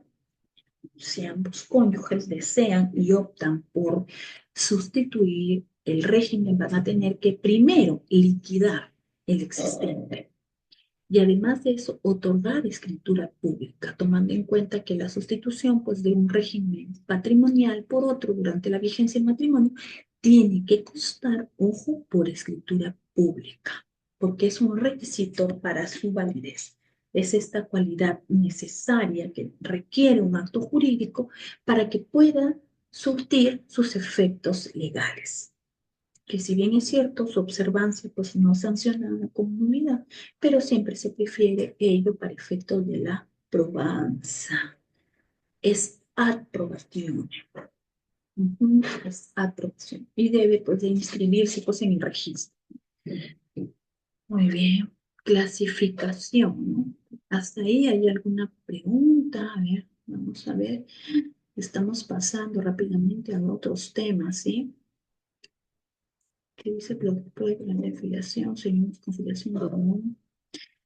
si ambos cónyuges desean y optan por sustituir el régimen, van a tener que primero liquidar el existente. Y además de eso, otorgar escritura pública, tomando en cuenta que la sustitución pues, de un régimen patrimonial por otro durante la vigencia del matrimonio tiene que constar, ojo, por escritura pública, porque es un requisito para su validez. Es esta cualidad necesaria que requiere un acto jurídico para que pueda surtir sus efectos legales, que si bien es cierto, su observancia pues no es sancionada como nulidad, pero siempre se prefiere ello para efectos de la probanza. Es aprobación. Es aprobación. Y debe pues de inscribirse pues en el registro. Muy bien. Clasificación, ¿no? Hasta ahí hay alguna pregunta. A ver, vamos a ver. Estamos pasando rápidamente a otros temas, ¿sí? ¿Qué dice prueba de la afiliación? Seguimos con filiación de unión.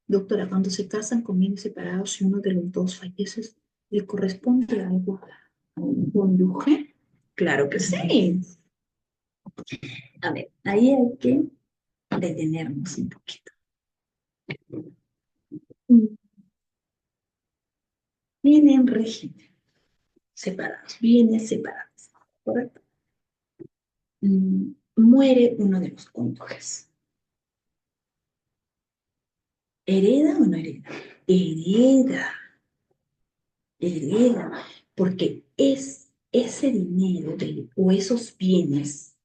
Doctora, cuando se casan, conviene separados si uno de los dos fallece, ¿le corresponde algo a un cónyuge? Claro que sí. A ver, ahí hay que detenernos un poquito. Vienen régimen separados, bienes separados, ¿correcto? Muere uno de los cónyuges. ¿Hereda o no hereda? Hereda, hereda, porque es ese dinero o esos bienes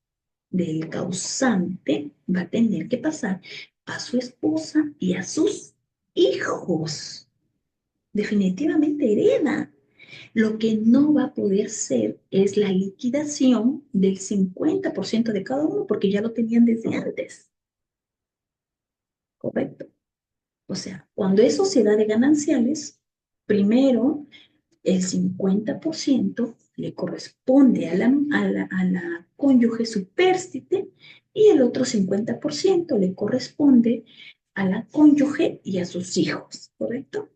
del causante va a tener que pasar a su esposa y a sus hijos. Definitivamente hereda. Lo que no va a poder ser es la liquidación del 50% de cada uno, porque ya lo tenían desde antes. ¿Correcto? O sea, cuando es sociedad de gananciales, primero el 50% le corresponde a la cónyuge supérstite y el otro 50% le corresponde a la cónyuge y a sus hijos, ¿correcto?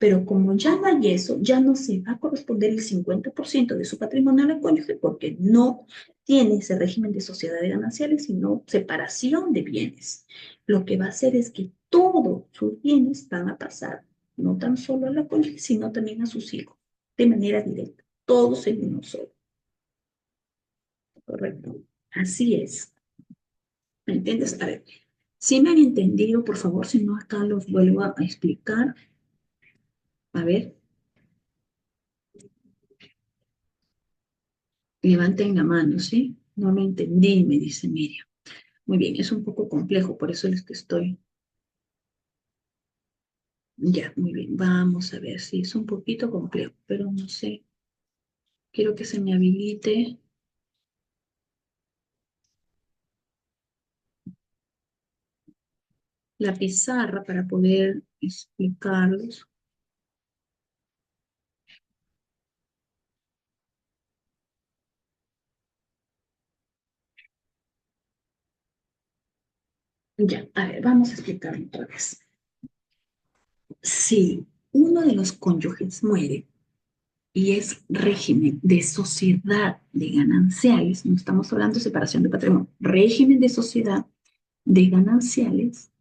Pero como ya no hay eso, ya no se va a corresponder el 50% de su patrimonio a la cónyuge porque no tiene ese régimen de sociedad de gananciales, sino separación de bienes. Lo que va a hacer es que todos sus bienes van a pasar no tan solo a la cónyuge, sino también a sus hijos, de manera directa, todos en uno solo, ¿correcto? Así es. ¿Me entiendes? A ver, si me han entendido, por favor, si no, acá los vuelvo a explicar. A ver, levanten la mano, ¿sí? No lo entendí, me dice Miriam. Muy bien, es un poco complejo, por eso es que estoy. Ya, muy bien, vamos a ver, sí, es un poquito complejo, pero no sé. Quiero que se me habilite la pizarra para poder explicarlos. Ya, a ver, vamos a explicarlo otra vez. Si uno de los cónyuges muere y es régimen de sociedad de gananciales, no estamos hablando de separación de patrimonio, régimen de sociedad de gananciales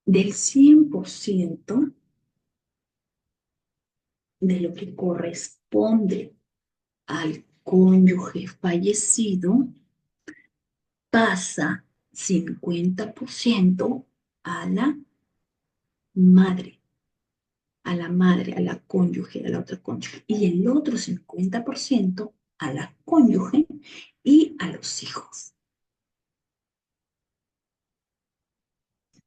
del 100% de lo que corresponde al cónyuge fallecido, pasa 50% a la madre, a la cónyuge, a la otra cónyuge, y el otro 50% a la cónyuge y a los hijos.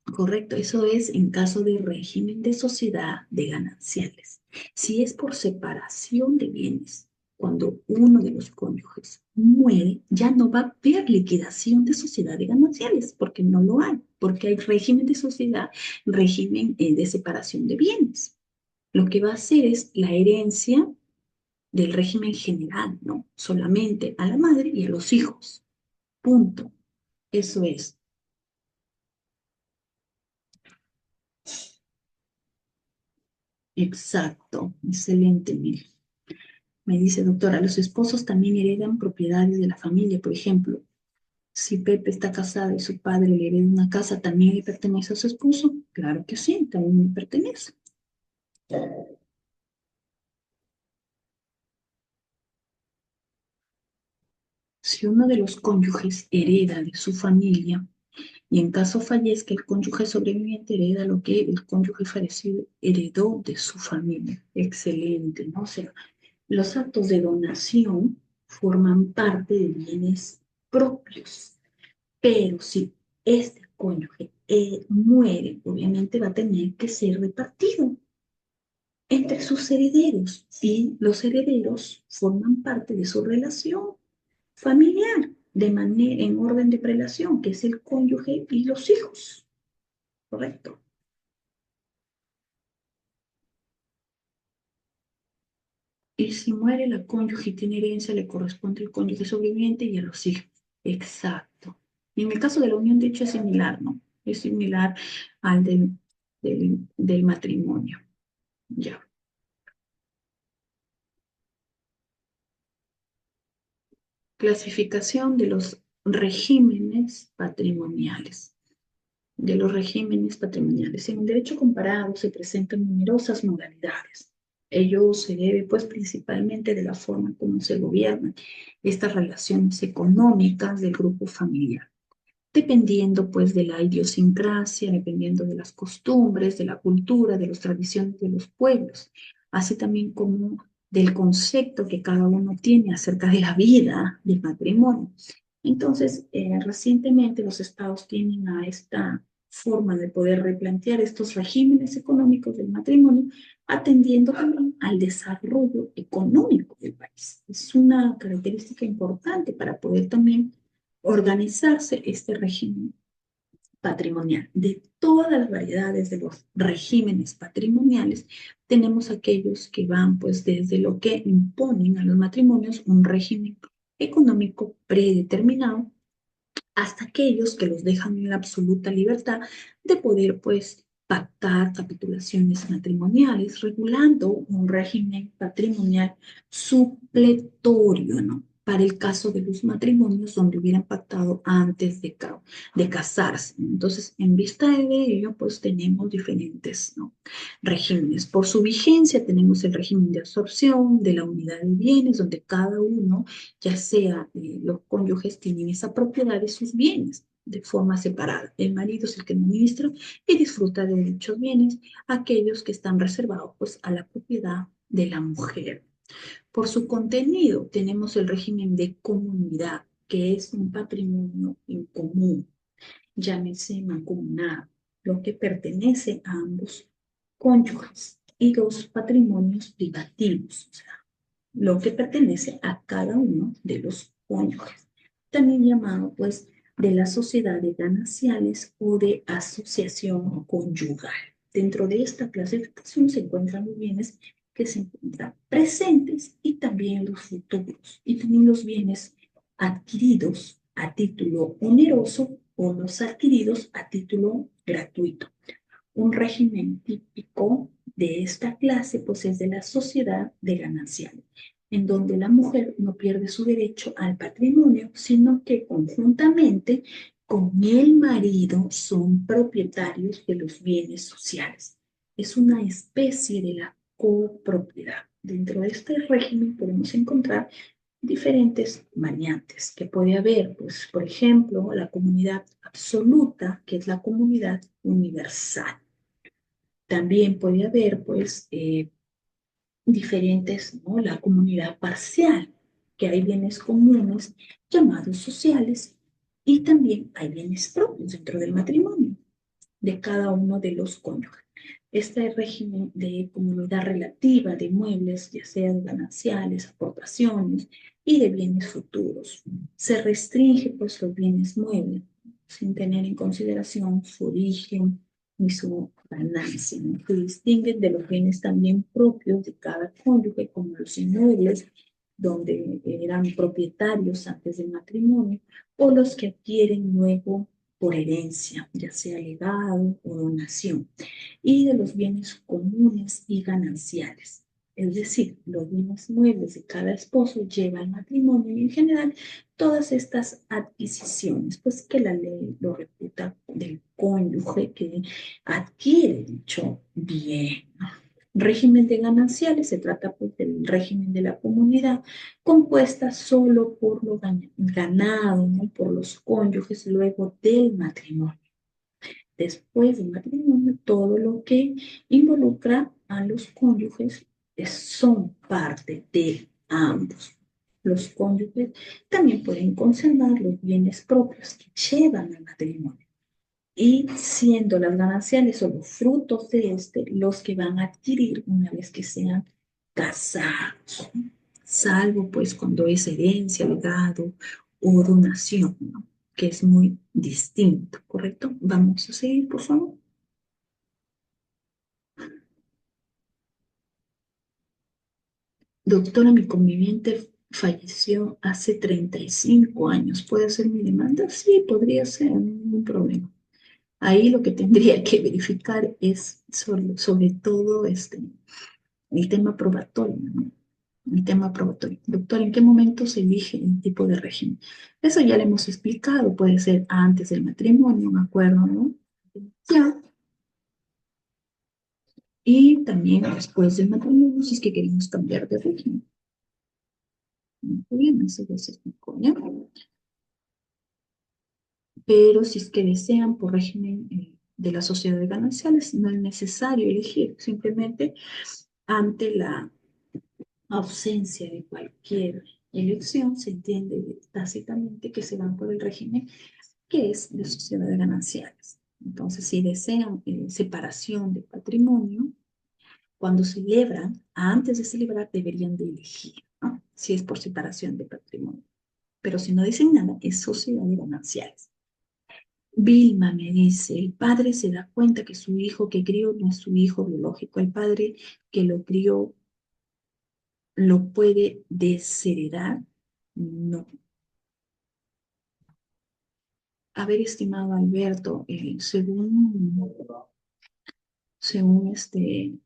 Correcto, eso es en caso de régimen de sociedad de gananciales. Si es por separación de bienes, cuando uno de los cónyuges muere, ya no va a haber liquidación de sociedad de gananciales, porque no lo hay, porque hay régimen de sociedad, régimen de separación de bienes. Lo que va a hacer es la herencia del régimen general, ¿no? Solamente a la madre y a los hijos. Punto. Eso es. Exacto. Excelente, Mil. Me dice, doctora, los esposos también heredan propiedades de la familia. Por ejemplo, si Pepe está casado y su padre le hereda una casa, ¿también le pertenece a su esposo? Claro que sí, también le pertenece. Si uno de los cónyuges hereda de su familia y en caso fallezca el cónyuge sobreviviente, hereda lo que el cónyuge fallecido heredó de su familia. Excelente, ¿no? O sea, los actos de donación forman parte de bienes propios, pero si este cónyuge muere, obviamente va a tener que ser repartido entre sus herederos y los herederos forman parte de su relación familiar de manera en orden de prelación, que es el cónyuge y los hijos, ¿correcto? Y si muere la cónyuge y tiene herencia, le corresponde al cónyuge sobreviviente y a los hijos. Exacto. Y en el caso de la unión, de hecho, es similar, ¿no? Es similar al del matrimonio. Ya. Clasificación de los regímenes patrimoniales. De los regímenes patrimoniales. En el derecho comparado se presentan numerosas modalidades. Ello se debe, pues, principalmente de la forma como se gobiernan estas relaciones económicas del grupo familiar, dependiendo, pues, de la idiosincrasia, dependiendo de las costumbres, de la cultura, de las tradiciones de los pueblos, así también como del concepto que cada uno tiene acerca de la vida, del matrimonio. Entonces, recientemente los estados tienen a esta forma de poder replantear estos regímenes económicos del matrimonio, atendiendo también al desarrollo económico del país. Es una característica importante para poder también organizarse este régimen patrimonial. De todas las variedades de los regímenes patrimoniales, tenemos aquellos que van pues desde lo que imponen a los matrimonios un régimen económico predeterminado hasta aquellos que los dejan en la absoluta libertad de poder, pues, pactar capitulaciones matrimoniales, regulando un régimen patrimonial supletorio, ¿no? Para el caso de los matrimonios donde hubieran pactado antes de casarse. Entonces, en vista de ello, pues tenemos diferentes, ¿no?, regímenes. Por su vigencia tenemos el régimen de absorción de la unidad de bienes, donde cada uno, ya sea los cónyuges, tienen esa propiedad de sus bienes de forma separada. El marido es el que administra y disfruta de dichos bienes, aquellos que están reservados, pues, a la propiedad de la mujer. Por su contenido tenemos el régimen de comunidad, que es un patrimonio en común, llámese mancomunado, lo que pertenece a ambos cónyuges, y dos patrimonios privativos, o sea, lo que pertenece a cada uno de los cónyuges, también llamado, pues, de las sociedades gananciales o de asociación conyugal. Dentro de esta clasificación se encuentran los bienes que se encuentran presentes y también los futuros, y también los bienes adquiridos a título oneroso o los adquiridos a título gratuito. Un régimen típico de esta clase, pues, es de la sociedad de gananciales, en donde la mujer no pierde su derecho al patrimonio, sino que conjuntamente con el marido son propietarios de los bienes sociales. Es una especie de la copropiedad. Dentro de este régimen podemos encontrar diferentes variantes que puede haber, pues, por ejemplo, la comunidad absoluta, que es la comunidad universal. También puede haber, pues, diferentes, ¿no? La comunidad parcial, que hay bienes comunes llamados sociales, y también hay bienes propios dentro del matrimonio de cada uno de los cónyuges. Este régimen de comunidad relativa de muebles, ya sean gananciales, aportaciones y de bienes futuros, se restringe, pues, los bienes muebles sin tener en consideración su origen ni su ganancia, ¿no? Se distinguen de los bienes también propios de cada cónyuge, como los inmuebles, donde eran propietarios antes del matrimonio, o los que adquieren luego por herencia, ya sea legado o donación, y de los bienes comunes y gananciales. Es decir, los bienes muebles de cada esposo lleva al matrimonio y en general todas estas adquisiciones, pues que la ley lo reputa del cónyuge que adquiere dicho bien. Régimen de gananciales, se trata pues del régimen de la comunidad, compuesta solo por lo ganado, ¿no? Por los cónyuges luego del matrimonio. Después del matrimonio, todo lo que involucra a los cónyuges son parte de ambos. Los cónyuges también pueden conservar los bienes propios que llevan al matrimonio y siendo las gananciales o los frutos de este los que van a adquirir una vez que sean casados, ¿no? Salvo pues cuando es herencia, legado o donación, ¿no? Que es muy distinto, ¿correcto? Vamos a seguir, por favor. Doctora, mi conviviente falleció hace 35 años. ¿Puede ser mi demanda? Sí, podría ser, no hay ningún problema. Ahí lo que tendría que verificar es sobre todo el tema probatorio, ¿no? El tema probatorio. Doctor, ¿en qué momento se elige el tipo de régimen? Eso ya le hemos explicado, puede ser antes del matrimonio, un acuerdo, ¿no? Ya. Y también después del matrimonio, si es que queremos cambiar de régimen. Muy bien, eso ya se explicó, ¿ya? Pero si es que desean por régimen de la sociedad de gananciales, no es necesario elegir, simplemente ante la ausencia de cualquier elección, se entiende tácitamente que se van por el régimen que es de sociedad de gananciales. Entonces, si desean separación de patrimonio, cuando celebran, antes de celebrar, deberían de elegir, ¿no? Si es por separación de patrimonio. Pero si no dicen nada, es sociedad de gananciales. Vilma me dice, el padre se da cuenta que su hijo que crió no es su hijo biológico, el padre que lo crió lo puede desheredar. No. A ver, estimado Alberto, según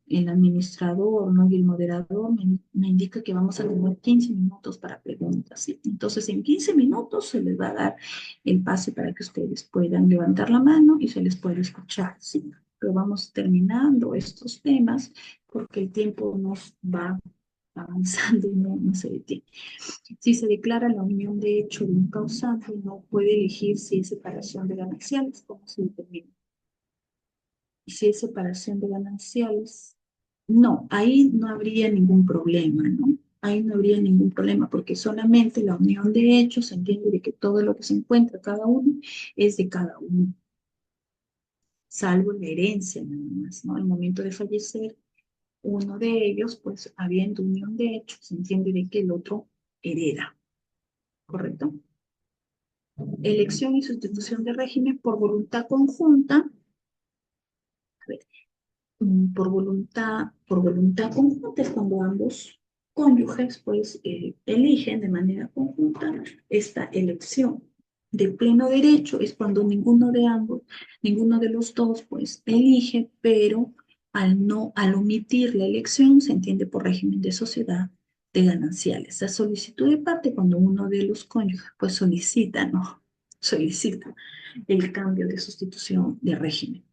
el administrador, ¿no? Y el moderador me indica que vamos a tener 15 minutos para preguntas, ¿sí? Entonces, en 15 minutos se les va a dar el pase para que ustedes puedan levantar la mano y se les puede escuchar, ¿sí? Pero vamos terminando estos temas porque el tiempo nos va avanzando y no se detiene. Si se declara la unión de hecho de un causante, no puede elegir si es separación de gananciales, cómo se determina. Y si es separación de gananciales, no, ahí no habría ningún problema, ¿no? Ahí no habría ningún problema porque solamente la unión de hechos se entiende de que todo lo que se encuentra cada uno es de cada uno, salvo la herencia nada más, ¿no? Al momento de fallecer uno de ellos, pues habiendo unión de hechos, se entiende de que el otro hereda, ¿correcto? Elección y sustitución de régimen por voluntad conjunta. A ver, por voluntad conjunta es cuando ambos cónyuges pues eligen de manera conjunta esta elección. De pleno derecho es cuando ninguno de ambos, ninguno de los dos pues elige, pero al omitir la elección se entiende por régimen de sociedad de gananciales. La solicitud de parte cuando uno de los cónyuges pues solicita, ¿no? Solicita el cambio de sustitución de régimen.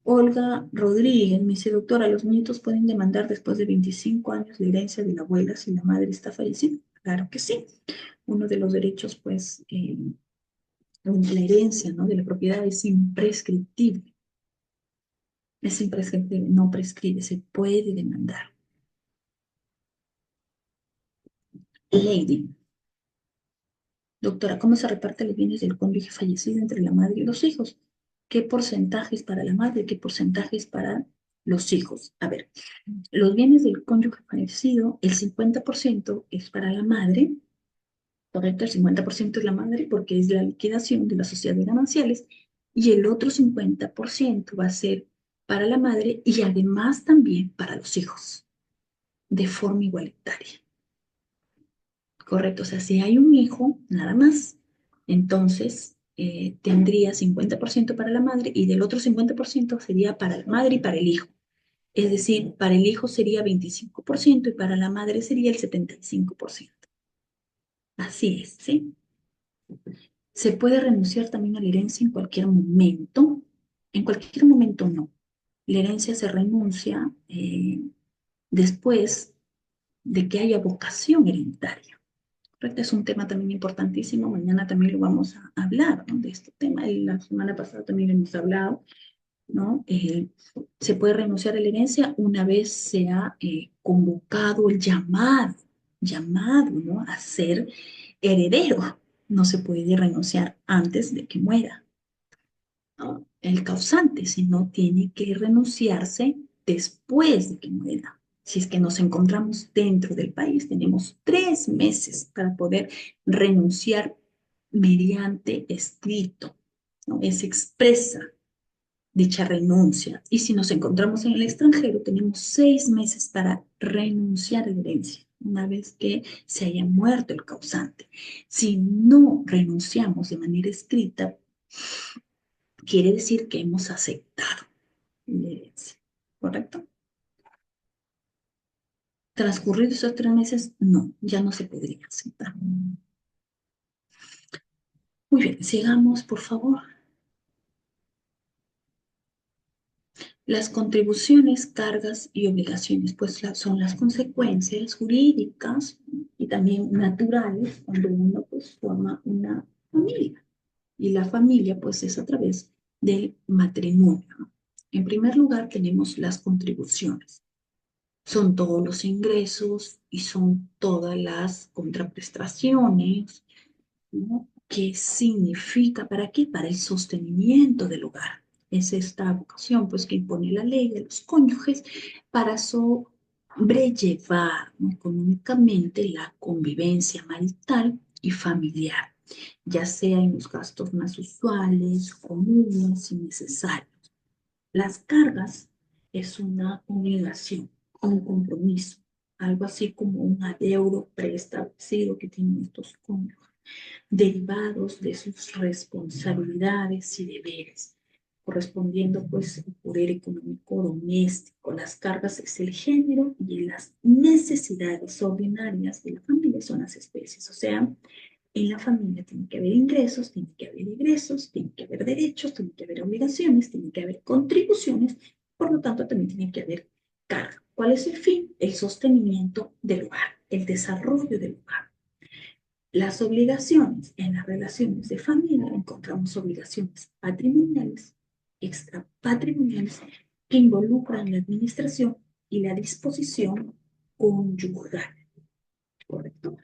Olga Rodríguez me dice, doctora, ¿los nietos pueden demandar después de 25 años la herencia de la abuela si la madre está fallecida? Claro que sí. Uno de los derechos, pues, la herencia, ¿no? De la propiedad es imprescriptible. Es imprescriptible, no prescribe, se puede demandar. Lady, doctora, ¿cómo se reparten los bienes del cónyuge fallecido entre la madre y los hijos? ¿Qué porcentajes para la madre? ¿Qué porcentajes para los hijos? A ver, los bienes del cónyuge fallecido, el 50% es para la madre, correcto, el 50% es la madre porque es la liquidación de la sociedad de gananciales y el otro 50% va a ser para la madre y además también para los hijos, de forma igualitaria, correcto. O sea, si hay un hijo, nada más, entonces tendría 50% para la madre y del otro 50% sería para la madre y para el hijo. Es decir, para el hijo sería 25% y para la madre sería el 75%. Así es, ¿sí? Se puede renunciar también a la herencia en cualquier momento. En cualquier momento no. La herencia se renuncia después de que haya vocación hereditaria. Correcto, es un tema también importantísimo. Mañana también lo vamos a hablar, ¿no? De este tema. La semana pasada también lo hemos hablado, ¿no? Se puede renunciar a la herencia una vez se ha convocado el llamado, ¿no? A ser heredero. No se puede renunciar antes de que muera, ¿no? El causante, sino tiene que renunciarse después de que muera. Si es que nos encontramos dentro del país, tenemos 3 meses para poder renunciar mediante escrito, ¿no? Es expresa dicha renuncia. Y si nos encontramos en el extranjero, tenemos 6 meses para renunciar a la herencia, una vez que se haya muerto el causante. Si no renunciamos de manera escrita, quiere decir que hemos aceptado la herencia, ¿correcto? Transcurridos esos 3 meses, no, ya no se podría aceptar. Muy bien, sigamos, por favor. Las contribuciones, cargas y obligaciones, pues son las consecuencias jurídicas y también naturales cuando uno pues forma una familia. Y la familia pues es a través del matrimonio, ¿no? En primer lugar tenemos las contribuciones. Son todos los ingresos y son todas las contraprestaciones, ¿no? ¿Qué significa? ¿Para qué? Para el sostenimiento del hogar. Es esta vocación, pues, que impone la ley de los cónyuges para sobrellevar, ¿no? Económicamente la convivencia marital y familiar, ya sea en los gastos más usuales, comunes y necesarios. Las cargas es una obligación, un compromiso, algo así como un adeudo preestablecido que tienen estos cónyuges derivados de sus responsabilidades y deberes, correspondiendo pues al poder económico doméstico. Las cargas es el género y las necesidades ordinarias de la familia son las especies, o sea, en la familia tiene que haber ingresos, tiene que haber egresos, tiene que haber derechos, tiene que haber obligaciones, tiene que haber contribuciones, por lo tanto también tiene que haber carga. ¿Cuál es el fin? El sostenimiento del hogar, el desarrollo del hogar. Las obligaciones en las relaciones de familia, encontramos obligaciones patrimoniales, extrapatrimoniales, que involucran la administración y la disposición conyugal. Correcto.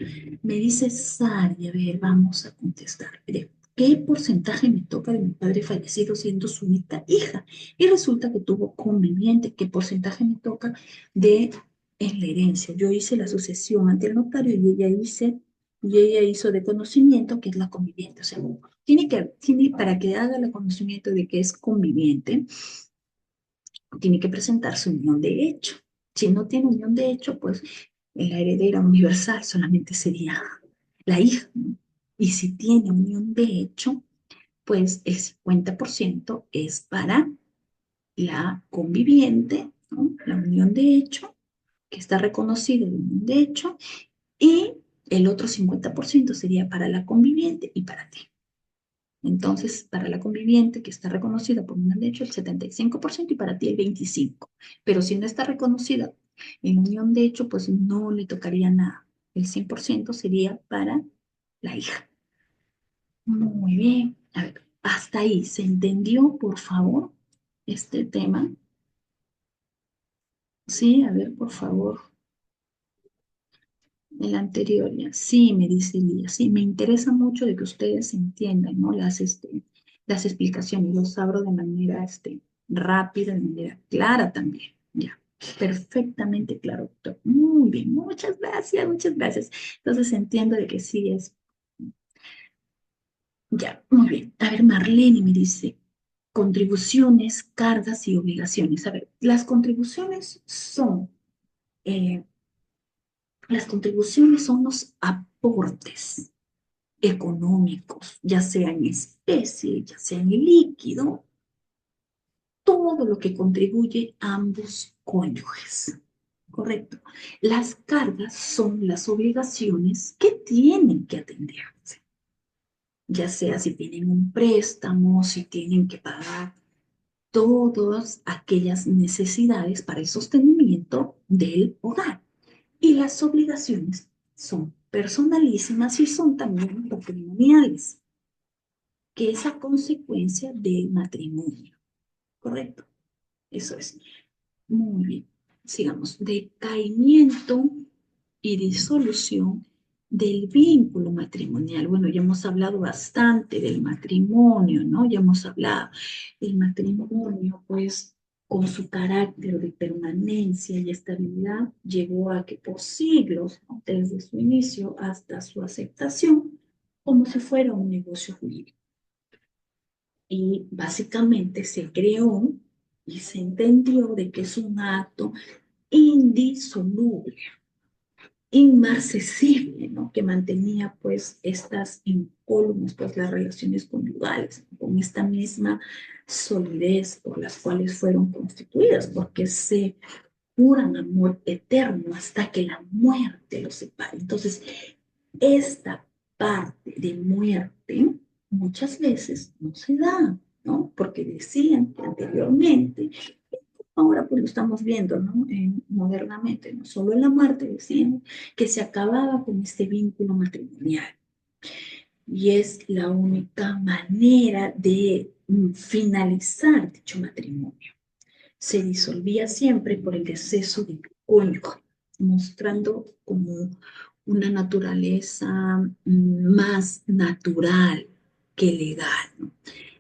Me dice Sari, a ver, vamos a contestar. Mire, ¿qué porcentaje me toca de mi padre fallecido siendo su única hija? Y resulta que tuvo conviviente. ¿Qué porcentaje me toca de en la herencia? Yo hice la sucesión ante el notario y ella hizo de conocimiento que es la conviviente. O sea, para que haga el conocimiento de que es conviviente, tiene que presentar su unión de hecho. Si no tiene unión de hecho, pues la heredera universal solamente sería la hija, ¿no? Y si tiene unión de hecho, pues el 50% es para la conviviente, ¿no? La unión de hecho, que está reconocida de unión de hecho, y el otro 50% sería para la conviviente y para ti. Entonces, para la conviviente que está reconocida por un derecho, el 75% y para ti el 25%. Pero si no está reconocida en unión de hecho, pues no le tocaría nada. El 100% sería para la hija. Muy bien. A ver, hasta ahí. ¿Se entendió, por favor, este tema? Sí, a ver, por favor. El anterior ya. Sí, me dice Lía. Sí, me interesa mucho de que ustedes entiendan, ¿no? Las explicaciones. Los abro de manera rápida, de manera clara también. Ya. Perfectamente claro, doctor. Muy bien. Muchas gracias, muchas gracias. Entonces entiendo de que sí es. Ya, muy bien. A ver, Marlene me dice, contribuciones, cargas y obligaciones. A ver, eh, las contribuciones son los aportes económicos, ya sea en especie, ya sea en líquido, todo lo que contribuye a ambos cónyuges. Correcto. Las cargas son las obligaciones que tienen que atenderse, ya sea si tienen un préstamo, si tienen que pagar todas aquellas necesidades para el sostenimiento del hogar. Y las obligaciones son personalísimas y son también patrimoniales, que es a consecuencia del matrimonio. ¿Correcto? Eso es. Muy bien. Sigamos. Decaimiento y disolución del vínculo matrimonial. Bueno, ya hemos hablado bastante del matrimonio, ¿no? Ya hemos hablado. El matrimonio, pues, con su carácter de permanencia y estabilidad, llegó a que por siglos, ¿no? Desde su inicio hasta su aceptación, como si fuera un negocio jurídico. Y básicamente se creó y se entendió de que es un acto indisoluble, inmarcesible, ¿no? Que mantenía pues estas incólumes, pues las relaciones conyugales, ¿no? Con esta misma solidez por las cuales fueron constituidas, porque se juran amor eterno hasta que la muerte los separe. Entonces, esta parte de muerte muchas veces no se da, ¿no? Porque decían que anteriormente, ahora pues lo estamos viendo, ¿no? Modernamente, no solo en la muerte decían que se acababa con este vínculo matrimonial. Y es la única manera de finalizar dicho matrimonio. Se disolvía siempre por el deceso del cónyuge, mostrando como una naturaleza más natural que legal, ¿no?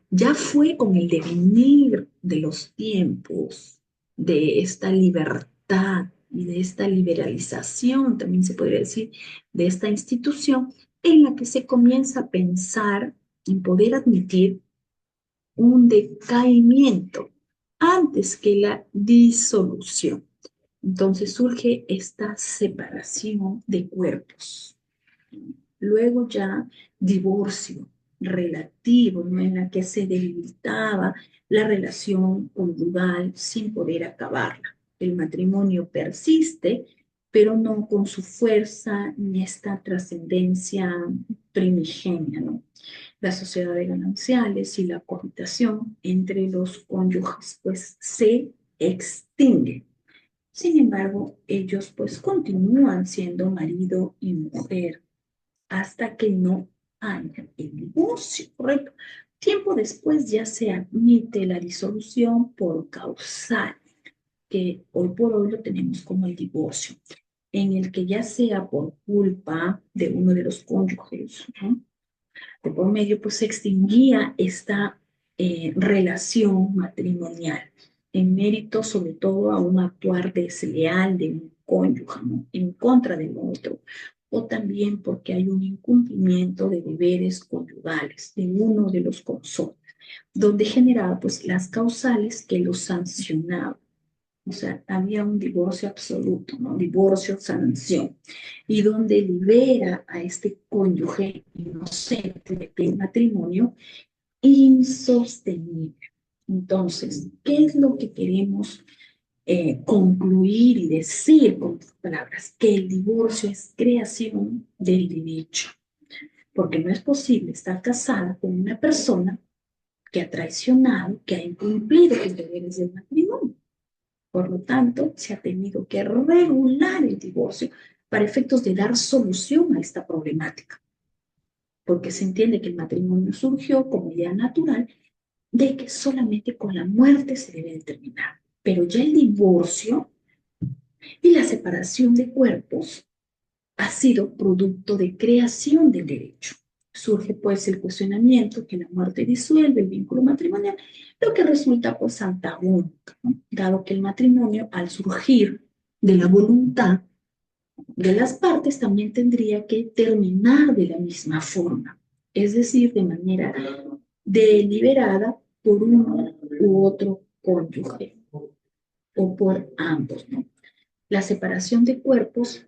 Ya fue con el devenir de los tiempos, de esta libertad y de esta liberalización, también se podría decir, de esta institución, en la que se comienza a pensar en poder admitir un decaimiento antes que la disolución. Entonces surge esta separación de cuerpos. Luego ya divorcio relativo, ¿no? En la que se debilitaba la relación conyugal sin poder acabarla. El matrimonio persiste, pero no con su fuerza ni esta trascendencia primigenia, ¿no? La sociedad de gananciales y la cohabitación entre los cónyuges pues se extingue. Sin embargo, ellos pues continúan siendo marido y mujer hasta que no haya el divorcio, ¿correcto? Tiempo después ya se admite la disolución por causal, que hoy por hoy lo tenemos como el divorcio, en el que ya sea por culpa de uno de los cónyuges, ¿no? De por medio, pues se extinguía esta relación matrimonial, en mérito sobre todo a un actuar desleal de un cónyuge, ¿no? En contra del otro, o también porque hay un incumplimiento de deberes conyugales de uno de los consortes, donde generaba pues las causales que los sancionaban. O sea, había un divorcio absoluto, ¿no? Divorcio, sanción, y donde libera a este cónyuge inocente de matrimonio insostenible. Entonces, ¿qué es lo que queremos concluir y decir con tus palabras? Que el divorcio es creación del derecho, porque no es posible estar casada con una persona que ha traicionado, que ha incumplido los deberes del matrimonio. Por lo tanto, se ha tenido que regular el divorcio para efectos de dar solución a esta problemática, porque se entiende que el matrimonio surgió como idea natural de que solamente con la muerte se debe determinar. Pero ya el divorcio y la separación de cuerpos ha sido producto de creación del derecho. Surge pues el cuestionamiento que la muerte disuelve el vínculo matrimonial, lo que resulta pues antagónico, ¿no? Dado que el matrimonio al surgir de la voluntad de las partes también tendría que terminar de la misma forma, es decir, de manera deliberada por uno u otro cónyuge o por ambos, ¿no? La separación de cuerpos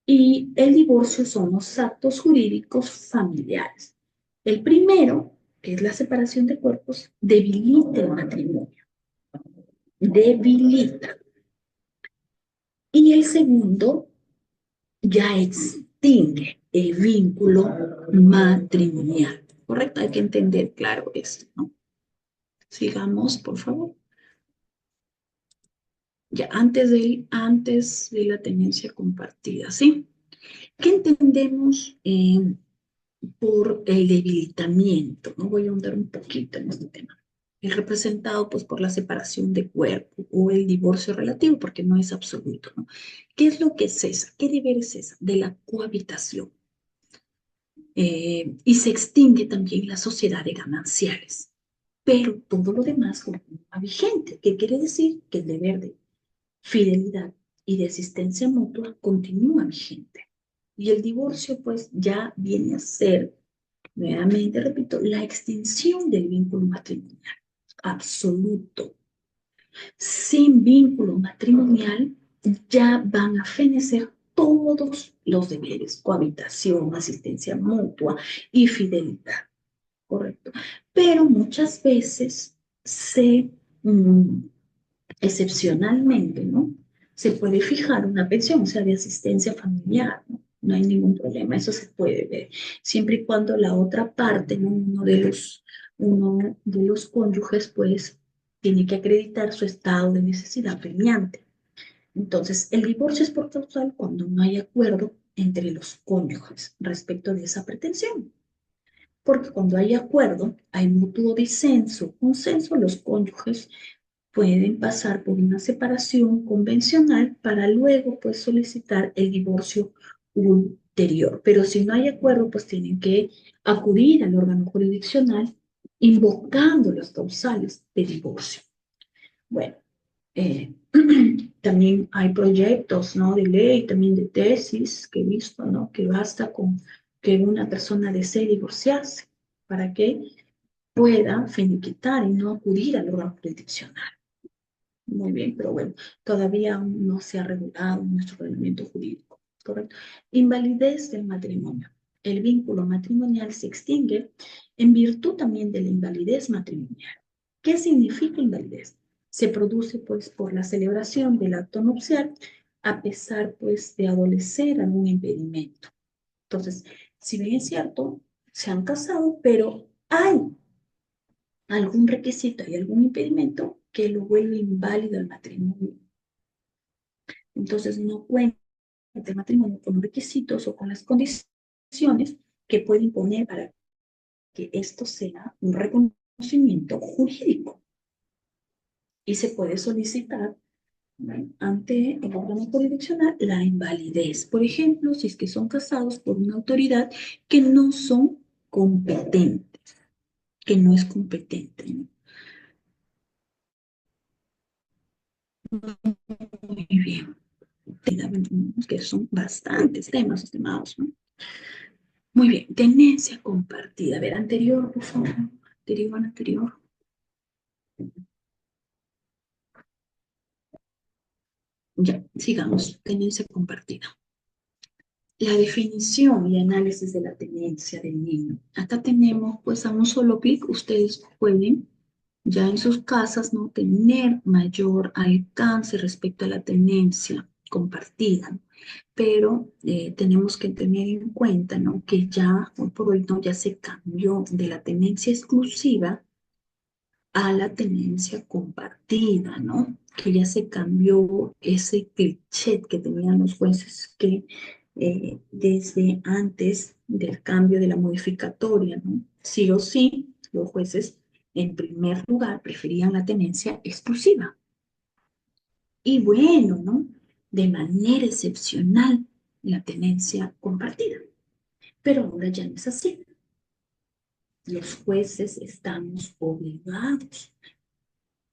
y el divorcio son los actos jurídicos familiares. El primero, que es la separación de cuerpos, debilita el matrimonio, debilita. Y el segundo ya extingue el vínculo matrimonial. ¿Correcto? Hay que entender claro esto, ¿no? Sigamos, por favor. Ya antes de la tenencia compartida, ¿sí? ¿Qué entendemos por el debilitamiento? ¿No? Voy a ahondar un poquito en este tema. Es representado pues por la separación de cuerpo o el divorcio relativo, porque no es absoluto, ¿no? ¿Qué es lo que cesa? ¿Qué deberes cesa? De la cohabitación. Y se extingue también la sociedad de gananciales. Pero todo lo demás continúa vigente. ¿Qué quiere decir? Que el deber de fidelidad y de asistencia mutua continúa vigente. Y el divorcio pues ya viene a ser, nuevamente repito, la extinción del vínculo matrimonial absoluto. Sin vínculo matrimonial ya van a fenecer todos los deberes, cohabitación, asistencia mutua y fidelidad, ¿correcto? Pero muchas veces mm, excepcionalmente, ¿no? Se puede fijar una pensión, o sea, de asistencia familiar, ¿no? No hay ningún problema, eso se puede ver, siempre y cuando la otra parte, ¿no? Uno de los cónyuges, pues, tiene que acreditar su estado de necesidad premiante. Entonces, el divorcio es por causal cuando no hay acuerdo entre los cónyuges respecto de esa pretensión. Porque cuando hay acuerdo, hay mutuo disenso, consenso, los cónyuges pueden pasar por una separación convencional para luego pues solicitar el divorcio ulterior. Pero si no hay acuerdo, pues tienen que acudir al órgano jurisdiccional invocando las causales de divorcio. Bueno, eh, también hay proyectos, ¿no? De ley, también de tesis que he visto, ¿no? Que basta con que una persona desee divorciarse para que pueda finiquitar y no acudir al órgano jurisdiccional. Muy bien, pero bueno, todavía aún no se ha regulado en nuestro ordenamiento jurídico, ¿correcto? Invalidez del matrimonio. El vínculo matrimonial se extingue en virtud también de la invalidez matrimonial. ¿Qué significa invalidez? Se produce pues por la celebración del acto nupcial a pesar pues de adolecer algún impedimento. Entonces, si bien es cierto, se han casado, pero hay algún requisito, hay algún impedimento que lo vuelve inválido el matrimonio. Entonces no cuenta el matrimonio con los requisitos o con las condiciones que puede imponer para que esto sea un reconocimiento jurídico. Y se puede solicitar, ¿no?, ante el órgano jurisdiccional la invalidez. Por ejemplo, si es que son casados por una autoridad que no son competentes, que no es competente, ¿no? Muy bien. Que son bastantes temas, estimados, ¿no? Muy bien, tenencia compartida. A ver, anterior, por favor. Anterior. Ya, sigamos. Tenencia compartida. La definición y análisis de la tenencia del niño. Acá tenemos, pues, a un solo clic, ustedes pueden ya en sus casas, ¿no?, tener mayor alcance respecto a la tenencia compartida. Pero tenemos que tener en cuenta, ¿no?, que ya, hoy por hoy, ¿no?, ya se cambió de la tenencia exclusiva a la tenencia compartida, ¿no? Que ya se cambió ese cliché que tenían los jueces que desde antes del cambio de la modificatoria, ¿no? Sí o sí, los jueces en primer lugar preferían la tenencia exclusiva. Y bueno, ¿no?, de manera excepcional la tenencia compartida. Pero ahora ya no es así. Los jueces estamos obligados,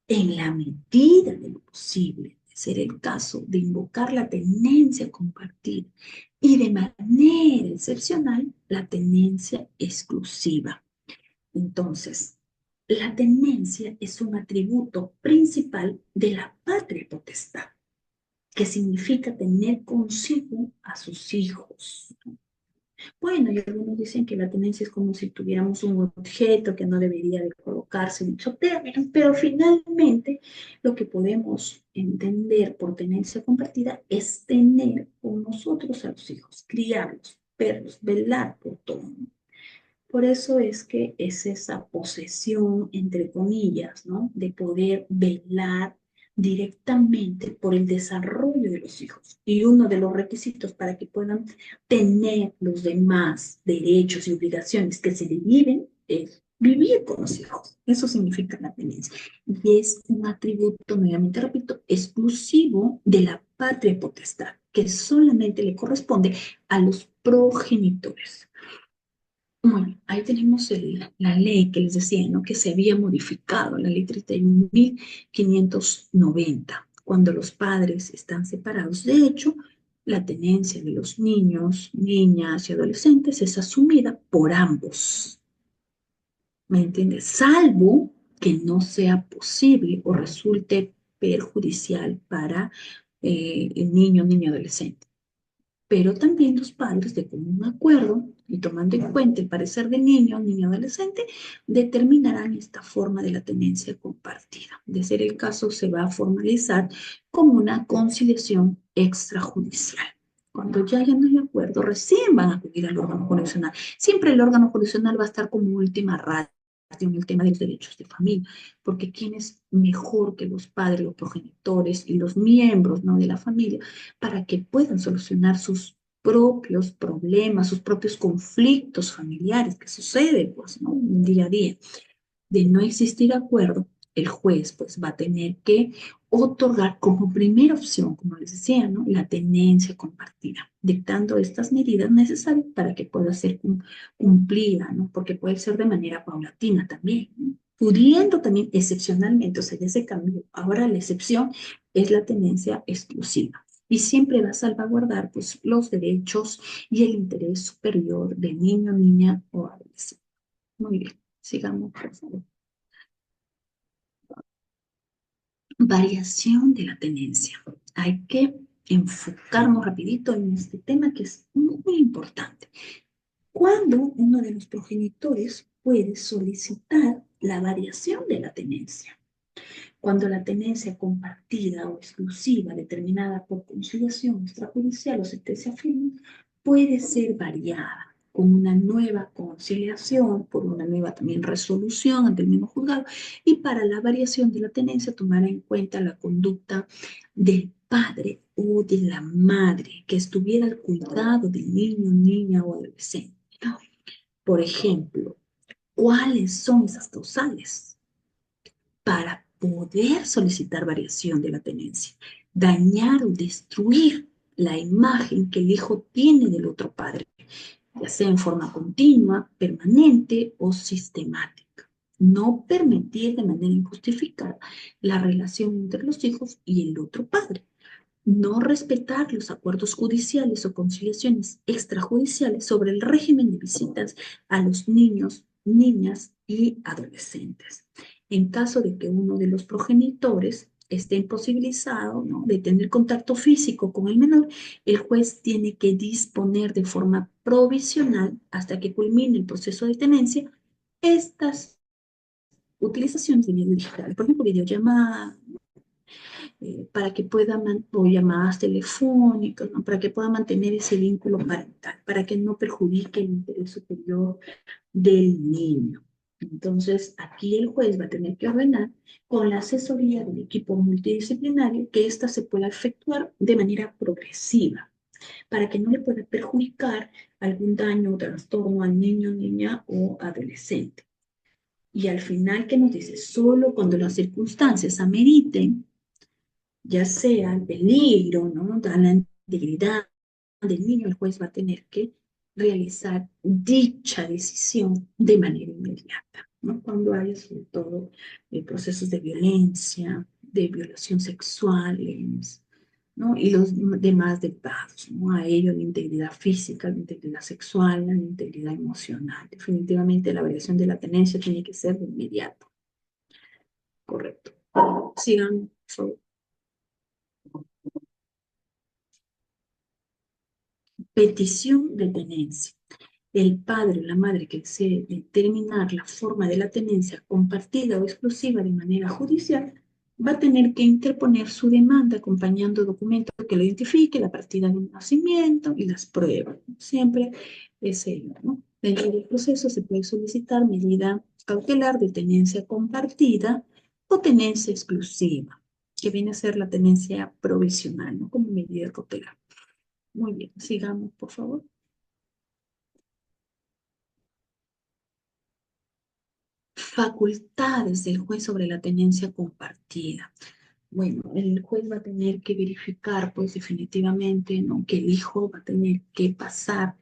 en la medida de lo posible, de ser el caso, de invocar la tenencia compartida y de manera excepcional la tenencia exclusiva. Entonces, la tenencia es un atributo principal de la patria potestad, que significa tener consigo a sus hijos. Bueno, y algunos dicen que la tenencia es como si tuviéramos un objeto que no debería de colocarse en dicho término, pero finalmente lo que podemos entender por tenencia compartida es tener con nosotros a los hijos, criarlos, verlos, velar por todo, ¿no? Por eso es que es esa posesión, entre comillas, ¿no? De poder velar directamente por el desarrollo de los hijos. Y uno de los requisitos para que puedan tener los demás derechos y obligaciones que se le viven es vivir con los hijos. Eso significa la tenencia. Y es un atributo, nuevamente repito, exclusivo de la patria potestad, que solamente le corresponde a los progenitores. Bueno, ahí tenemos la ley que les decía, ¿no? Que se había modificado, la ley 31.590, cuando los padres están separados. De hecho, la tenencia de los niños, niñas y adolescentes es asumida por ambos, ¿me entiendes? Salvo que no sea posible o resulte perjudicial para el niño, niña, adolescente, pero también los padres de común acuerdo y tomando en cuenta el parecer del niño, niño adolescente, determinarán esta forma de la tenencia compartida. De ser el caso, se va a formalizar como una conciliación extrajudicial. Cuando ya no hay acuerdo, recién van a acudir al órgano jurisdiccional. Siempre el órgano jurisdiccional va a estar como última ratio en el tema de los derechos de familia, porque quién es mejor que los padres, los progenitores y los miembros, ¿no?, de la familia para que puedan solucionar sus propios problemas, sus propios conflictos familiares que suceden, pues, ¿no? Día a día. De no existir acuerdo, el juez, pues, va a tener que otorgar como primera opción, como les decía, ¿no? La tenencia compartida, dictando estas medidas necesarias para que pueda ser cumplida, ¿no? Porque puede ser de manera paulatina también, ¿no? Pudiendo también excepcionalmente, o sea, ya se cambió. Ahora la excepción es la tenencia exclusiva y siempre va a salvaguardar, pues, los derechos y el interés superior del niño, niña o adolescente. Muy bien, sigamos, por favor. Variación de la tenencia. Hay que enfocarnos rapidito en este tema que es muy importante. ¿Cuándo uno de los progenitores puede solicitar la variación de la tenencia? Cuando la tenencia compartida o exclusiva determinada por conciliación extrajudicial o sentencia firme puede ser variada con una nueva conciliación, por una nueva también resolución ante el mismo juzgado, y para la variación de la tenencia tomar en cuenta la conducta del padre o de la madre que estuviera al cuidado del niño, niña o adolescente, ¿no? Por ejemplo, ¿cuáles son esas causales para poder solicitar variación de la tenencia? Dañar o destruir la imagen que el hijo tiene del otro padre, ya sea en forma continua, permanente o sistemática. No permitir de manera injustificada la relación entre los hijos y el otro padre. No respetar los acuerdos judiciales o conciliaciones extrajudiciales sobre el régimen de visitas a los niños, niñas y adolescentes. En caso de que uno de los progenitores esté imposibilitado, ¿no?, de tener contacto físico con el menor, el juez tiene que disponer de forma provisional hasta que culmine el proceso de tenencia estas utilizaciones de medios digitales, por ejemplo, videollamada, para que pueda, o llamadas telefónicas, ¿no?, para que pueda mantener ese vínculo parental, para que no perjudique el interés superior del niño. Entonces, aquí el juez va a tener que ordenar con la asesoría del equipo multidisciplinario que ésta se pueda efectuar de manera progresiva, para que no le pueda perjudicar algún daño o trastorno al niño, niña o adolescente. Y al final, ¿qué nos dice? Solo cuando las circunstancias ameriten, ya sea el peligro, ¿no?, a la integridad del niño, el juez va a tener que realizar dicha decisión de manera inmediata, ¿no? Cuando hay sobre todo procesos de violencia, de violación sexuales, ¿no?, y los demás derivados, ¿no?, a ello la integridad física, la integridad sexual, la integridad emocional. Definitivamente la variación de la tenencia tiene que ser de inmediato. Correcto. Sigan, por favor. Petición de tenencia. el padre o la madre que desee determinar la forma de la tenencia compartida o exclusiva de manera judicial, va a tener que interponer su demanda acompañando documentos que lo identifique, la partida de nacimiento y las pruebas. Siempre es ello, ¿no? Dentro del proceso se puede solicitar medida cautelar de tenencia compartida o tenencia exclusiva, que viene a ser la tenencia provisional, ¿no? Como medida cautelar. Muy bien, sigamos, por favor. Facultades del juez sobre la tenencia compartida. Bueno, el juez va a tener que verificar, pues definitivamente, ¿no? Que el hijo va a tener que pasar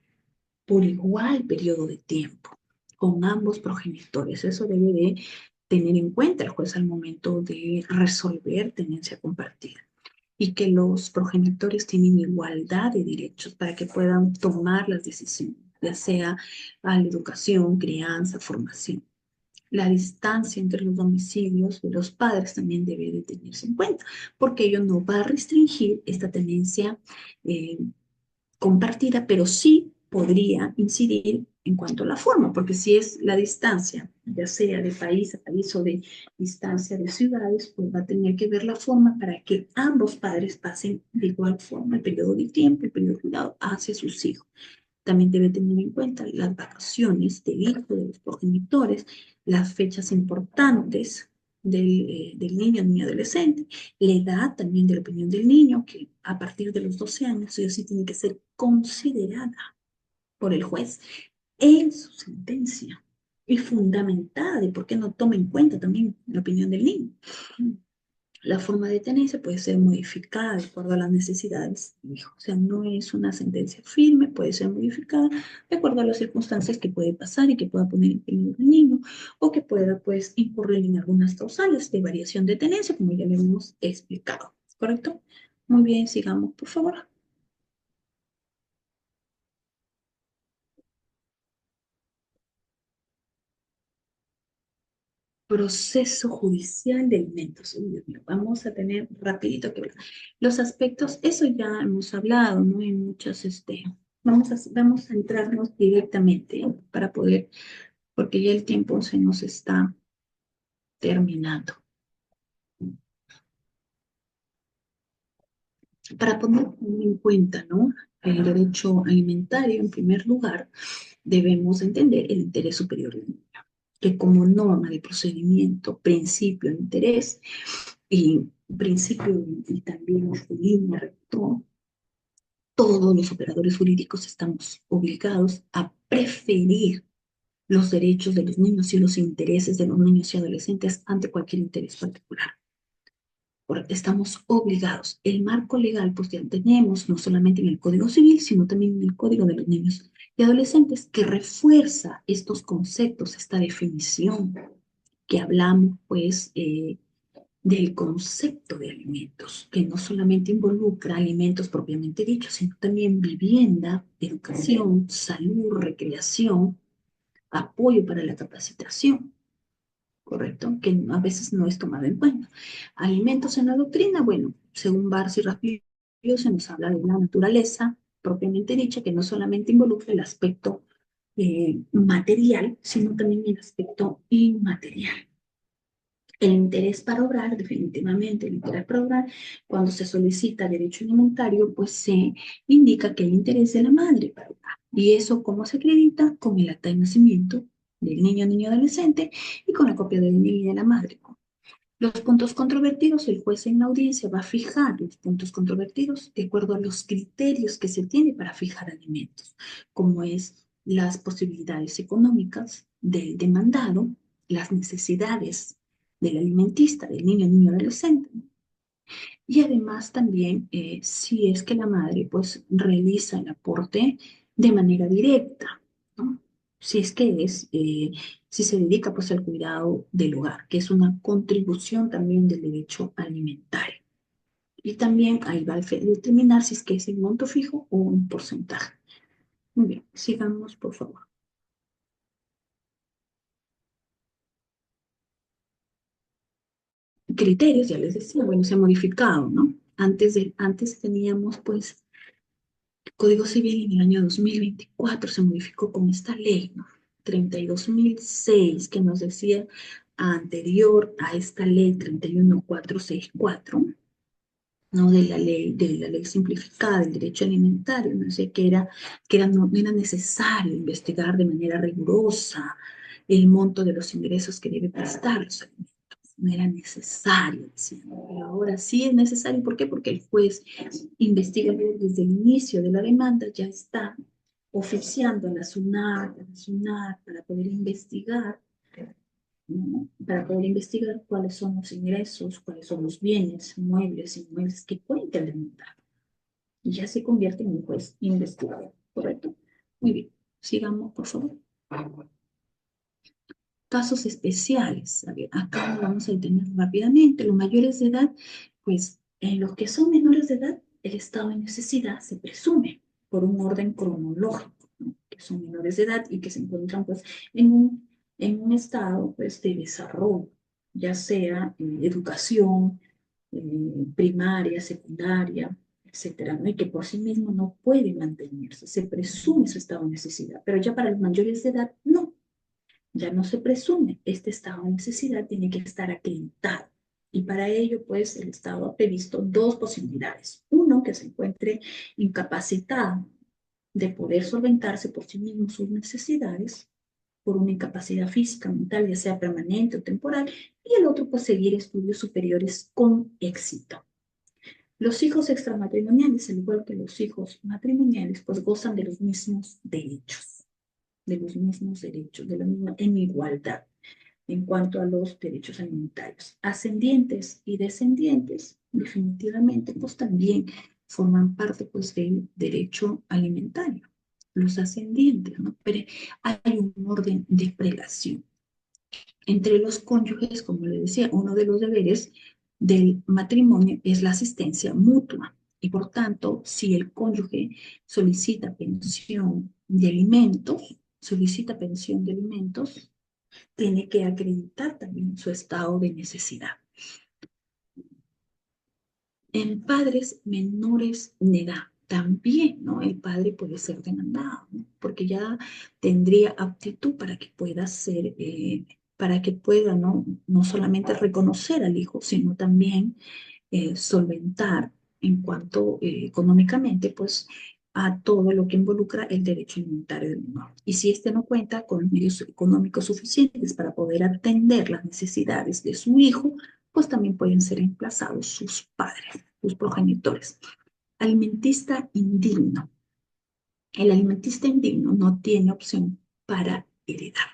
por igual periodo de tiempo con ambos progenitores. Eso debe de tener en cuenta el juez al momento de resolver tenencia compartida y que los progenitores tienen igualdad de derechos para que puedan tomar las decisiones, ya sea a la educación, crianza, formación. La distancia entre los domicilios de los padres también debe de tenerse en cuenta, porque ello no va a restringir esta tenencia eh, compartida, pero sí podría incidir en cuanto a la forma, porque si es la distancia, ya sea de país a país o de distancia de ciudades, pues va a tener que ver la forma para que ambos padres pasen de igual forma el periodo de tiempo, el periodo de cuidado hacia sus hijos. También debe tener en cuenta las vacaciones del hijo, de los progenitores, las fechas importantes del niño, niño adolescente, la edad también de la opinión del niño, que a partir de los 12 años, eso sí tiene que ser considerada por el juez en su sentencia y fundamentada de por qué no toma en cuenta también la opinión del niño. La forma de tenencia puede ser modificada de acuerdo a las necesidades del hijo. O sea, no es una sentencia firme, puede ser modificada de acuerdo a las circunstancias que puede pasar y que pueda poner en peligro el niño o que pueda, pues, incurrir en algunas causales de variación de tenencia, como ya le hemos explicado. ¿Correcto? Muy bien, sigamos, por favor. Proceso judicial de alimentos. Uy, Dios mío, vamos a tener rapidito que ver. Los aspectos, eso ya hemos hablado, ¿no? En muchos, vamos a entrarnos directamente para poder, porque ya el tiempo se nos está terminando. Para poner en cuenta, ¿no? El derecho alimentario, en primer lugar, debemos entender el interés superior del niño, que como norma de procedimiento, principio de interés, y principio y también su línea rector, todos los operadores jurídicos estamos obligados a preferir los derechos de los niños y los intereses de los niños y adolescentes ante cualquier interés particular. Estamos obligados. El marco legal, pues ya tenemos, no solamente en el Código Civil, sino también en el Código de los Niños y Adolescentes, que refuerza estos conceptos, esta definición que hablamos, pues, del concepto de alimentos, que no solamente involucra alimentos propiamente dichos, sino también vivienda, educación, salud, recreación, apoyo para la capacitación, ¿correcto? Que a veces no es tomado en cuenta. Alimentos en la doctrina, bueno, según Barça y Rapio, se nos habla de una naturaleza propiamente dicha, que no solamente involucra el aspecto material, sino también el aspecto inmaterial. El interés para obrar, definitivamente, el interés para obrar, cuando se solicita derecho alimentario, pues se indica que el interés de la madre para obrar. ¿Y eso cómo se acredita? Con el acta de nacimiento del niño, niño adolescente y con la copia del niño y de la madre. Los puntos controvertidos, el juez en la audiencia va a fijar los puntos controvertidos de acuerdo a los criterios que se tiene para fijar alimentos, como es las posibilidades económicas del demandado, las necesidades del alimentista, del niño, niño adolescente, y además también si es que la madre pues realiza el aporte de manera directa, ¿no? Si es que si se dedica pues al cuidado del hogar, que es una contribución también del derecho alimentario. Y también ahí va a determinar si es que es el monto fijo o un porcentaje. Muy bien, sigamos por favor. Criterios, ya les decía, bueno, se ha modificado, ¿no? Antes teníamos pues Código Civil en el año 2024 se modificó con esta ley, ¿no? 32.006, que nos decía anterior a esta ley 31464, ¿no? De la ley simplificada del derecho alimentario, no sé, no era necesario investigar de manera rigurosa el monto de los ingresos que debe prestar los alimentos. No era necesario, decían, pero ahora sí es necesario. ¿Por qué? Porque el juez investigador desde el inicio de la demanda ya está oficiando a la SUNAT para poder investigar, ¿no? Para poder investigar cuáles son los ingresos, cuáles son los bienes, muebles, inmuebles que pueden demandar. Y ya se convierte en un juez investigador, ¿correcto? Muy bien, sigamos, por favor. Casos especiales. A ver, acá lo vamos a detener rápidamente. Los mayores de edad, pues en los que son menores de edad, el estado de necesidad se presume por un orden cronológico, ¿no? Que son menores de edad y que se encuentran pues en un estado pues de desarrollo, ya sea educación primaria, secundaria, etcétera, ¿no? Y que por sí mismo no puede mantenerse. Se presume su estado de necesidad, pero ya para los mayores de edad, no. Ya no se presume. Este estado de necesidad tiene que estar acreditado. Y para ello, pues, el Estado ha previsto dos posibilidades. Uno, que se encuentre incapacitado de poder solventarse por sí mismo sus necesidades por una incapacidad física, mental, ya sea permanente o temporal, y el otro, pues, seguir estudios superiores con éxito. Los hijos extramatrimoniales, al igual que los hijos matrimoniales, pues gozan de los mismos derechos, en igualdad en cuanto a los derechos alimentarios. Ascendientes y descendientes, definitivamente, pues también forman parte pues del derecho alimentario. Los ascendientes, ¿no? Pero hay un orden de prelación. Entre los cónyuges, como le decía, uno de los deberes del matrimonio es la asistencia mutua. Y por tanto, si el cónyuge solicita pensión de alimentos, tiene que acreditar también su estado de necesidad. En padres menores de edad, también, ¿no? El padre puede ser demandado, ¿no? Porque ya tendría aptitud para que pueda, no solamente reconocer al hijo, sino también solventar en cuanto económicamente, pues, a todo lo que involucra el derecho alimentario del menor. Y si éste no cuenta con medios económicos suficientes para poder atender las necesidades de su hijo, pues también pueden ser emplazados sus padres, sus progenitores. Alimentista indigno. El alimentista indigno no tiene opción para heredar.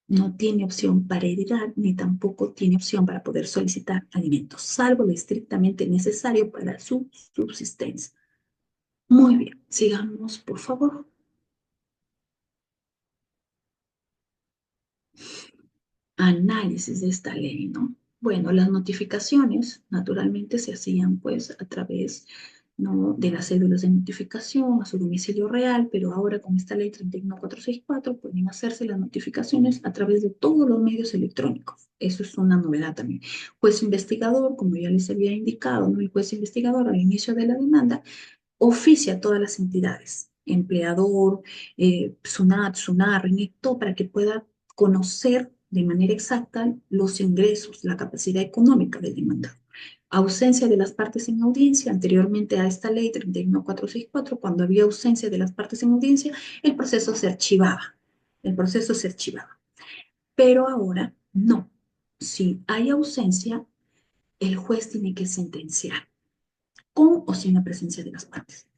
No tiene opción para heredar ni tampoco tiene opción para poder solicitar alimentos, salvo lo estrictamente necesario para su subsistencia. Muy bien, sigamos, por favor. Análisis de esta ley, ¿no? Bueno, las notificaciones naturalmente se hacían pues a través, ¿no?, de las cédulas de notificación a su domicilio real, pero ahora con esta ley 31464 pueden hacerse las notificaciones a través de todos los medios electrónicos. Eso es una novedad también. Juez investigador, como ya les había indicado, ¿no? El juez investigador al inicio de la demanda oficia a todas las entidades, empleador, SUNAT, SUNAR, RENIEC, todo para que pueda conocer de manera exacta los ingresos, la capacidad económica del demandado. Ausencia de las partes en audiencia. Anteriormente a esta ley 31464, cuando había ausencia de las partes en audiencia, el proceso se archivaba. El proceso se archivaba. Pero ahora no. Si hay ausencia, el juez tiene que sentenciar con o sin la presencia de las partes.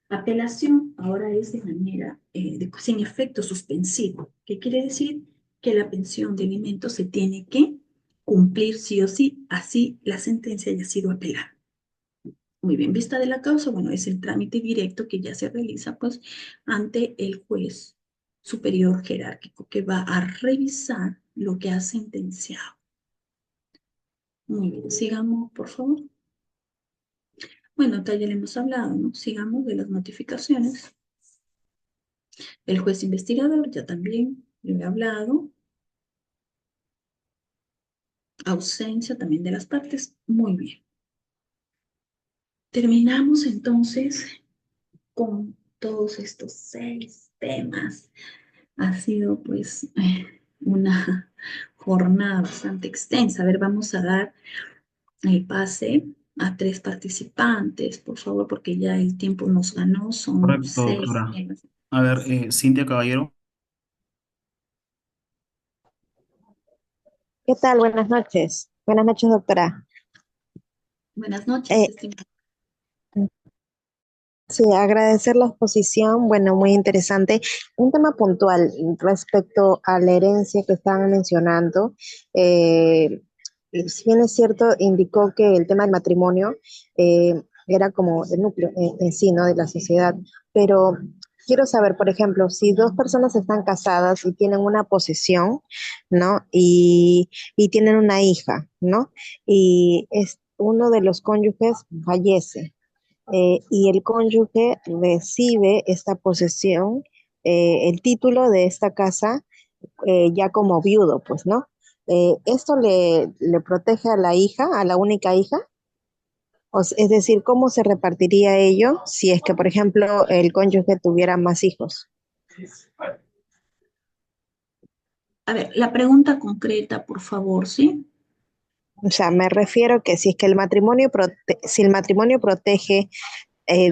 Apelación ahora es de manera, sin efecto suspensivo, que quiere decir que la pensión de alimentos se tiene que cumplir sí o sí, así la sentencia haya sido apelada. Muy bien, vista de la causa, bueno, es el trámite directo que ya se realiza pues ante el juez superior jerárquico que va a revisar lo que ha sentenciado. Muy bien, sigamos, por favor. Bueno, acá ya le hemos hablado, ¿no? Sigamos de las notificaciones. El juez investigador ya también le he hablado. Ausencia también de las partes. Muy bien. Terminamos entonces con todos estos 6 temas. Ha sido pues una jornada bastante extensa. A ver, vamos a dar el pase a 3 participantes, por favor, porque ya el tiempo nos ganó, son Correcto, 6 doctora. temas. A ver, Cintia Caballero. ¿Qué tal? Buenas noches. Buenas noches, doctora. Buenas noches, Eh, estimada. sí, agradecer la exposición, bueno, muy interesante. Un tema puntual respecto a la herencia que estaban mencionando. Eh, si bien es cierto, indicó que el tema del matrimonio era como el núcleo en sí, ¿no? De la sociedad, pero quiero saber, por ejemplo, si dos personas están casadas y tienen una posesión, ¿no? Y tienen una hija, ¿no? Y uno de los cónyuges fallece y el cónyuge recibe esta posesión, el título de esta casa ya como viudo, pues, ¿no? ¿Esto le protege a la hija, a la única hija? Es decir, ¿cómo se repartiría ello si es que, por ejemplo, el cónyuge tuviera más hijos? A ver, la pregunta concreta, por favor, ¿sí? O sea, me refiero que si es que si el matrimonio protege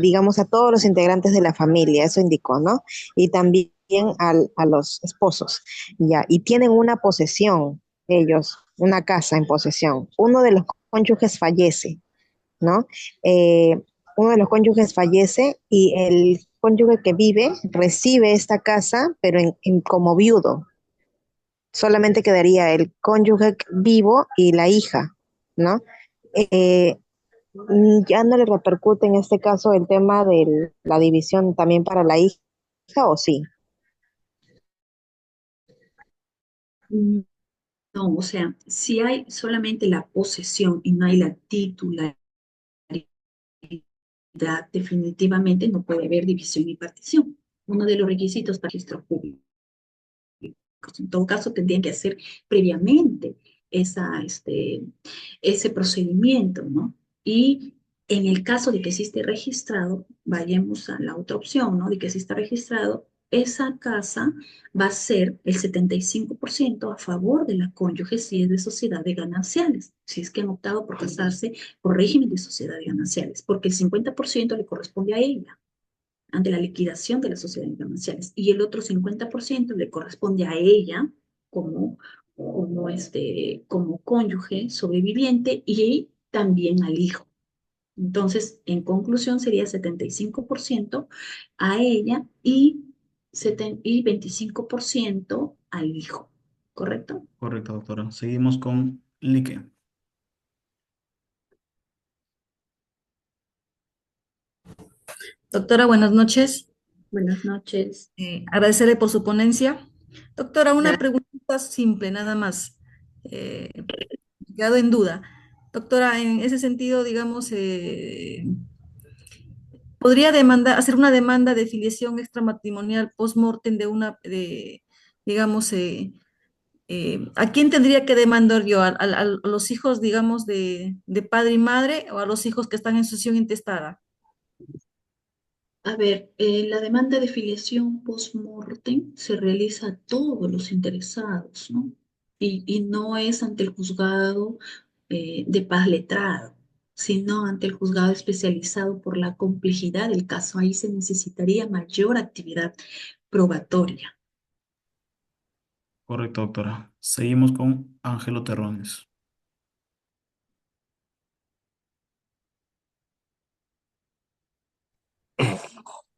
digamos, a todos los integrantes de la familia, eso indicó, ¿no? Y también a los esposos, ya, y tienen una posesión, ellos, una casa en posesión. Uno de los cónyuges fallece, ¿no? Eh, uno de los cónyuges fallece y el cónyuge que vive recibe esta casa, pero como viudo. Solamente quedaría el cónyuge vivo y la hija, ¿no? Eh, ya no le repercute en este caso el tema de la división también para la hija, ¿o sí? Mm, No, o sea, si hay solamente la posesión y no hay la titularidad, definitivamente no puede haber división y partición. Uno de los requisitos para el registro público. En todo caso, tendrían que hacer previamente ese procedimiento, ¿no? Y en el caso de que sí esté registrado, vayamos a la otra opción, ¿no? De que sí está registrado, esa casa va a ser el 75% a favor de la cónyuge si es de sociedad de gananciales, si es que han optado por casarse por régimen de sociedad de gananciales, porque el 50% le corresponde a ella ante la liquidación de las sociedades gananciales y el otro 50% le corresponde a ella como, como cónyuge sobreviviente y también al hijo. Entonces, en conclusión, sería 75% a ella y 25% al hijo, ¿correcto? Correcto, doctora. Seguimos con Lique. Doctora, buenas noches. Buenas noches. Agradecerle por su ponencia. Doctora, una Gracias. pregunta simple, nada más. Eh, Quedado en duda. Doctora, en ese sentido, digamos, ¿podría hacer una demanda de filiación extramatrimonial post-mortem digamos, ¿a quién tendría que demandar yo? ¿A los hijos, digamos, de padre y madre o a los hijos que están en sucesión intestada? A ver, la demanda de filiación post-mortem se realiza a todos los interesados, ¿no? Y no es ante el juzgado de paz letrado, sino ante el juzgado especializado por la complejidad del caso. Ahí se necesitaría mayor actividad probatoria. Correcto, doctora. Seguimos con Ángelo Terrones.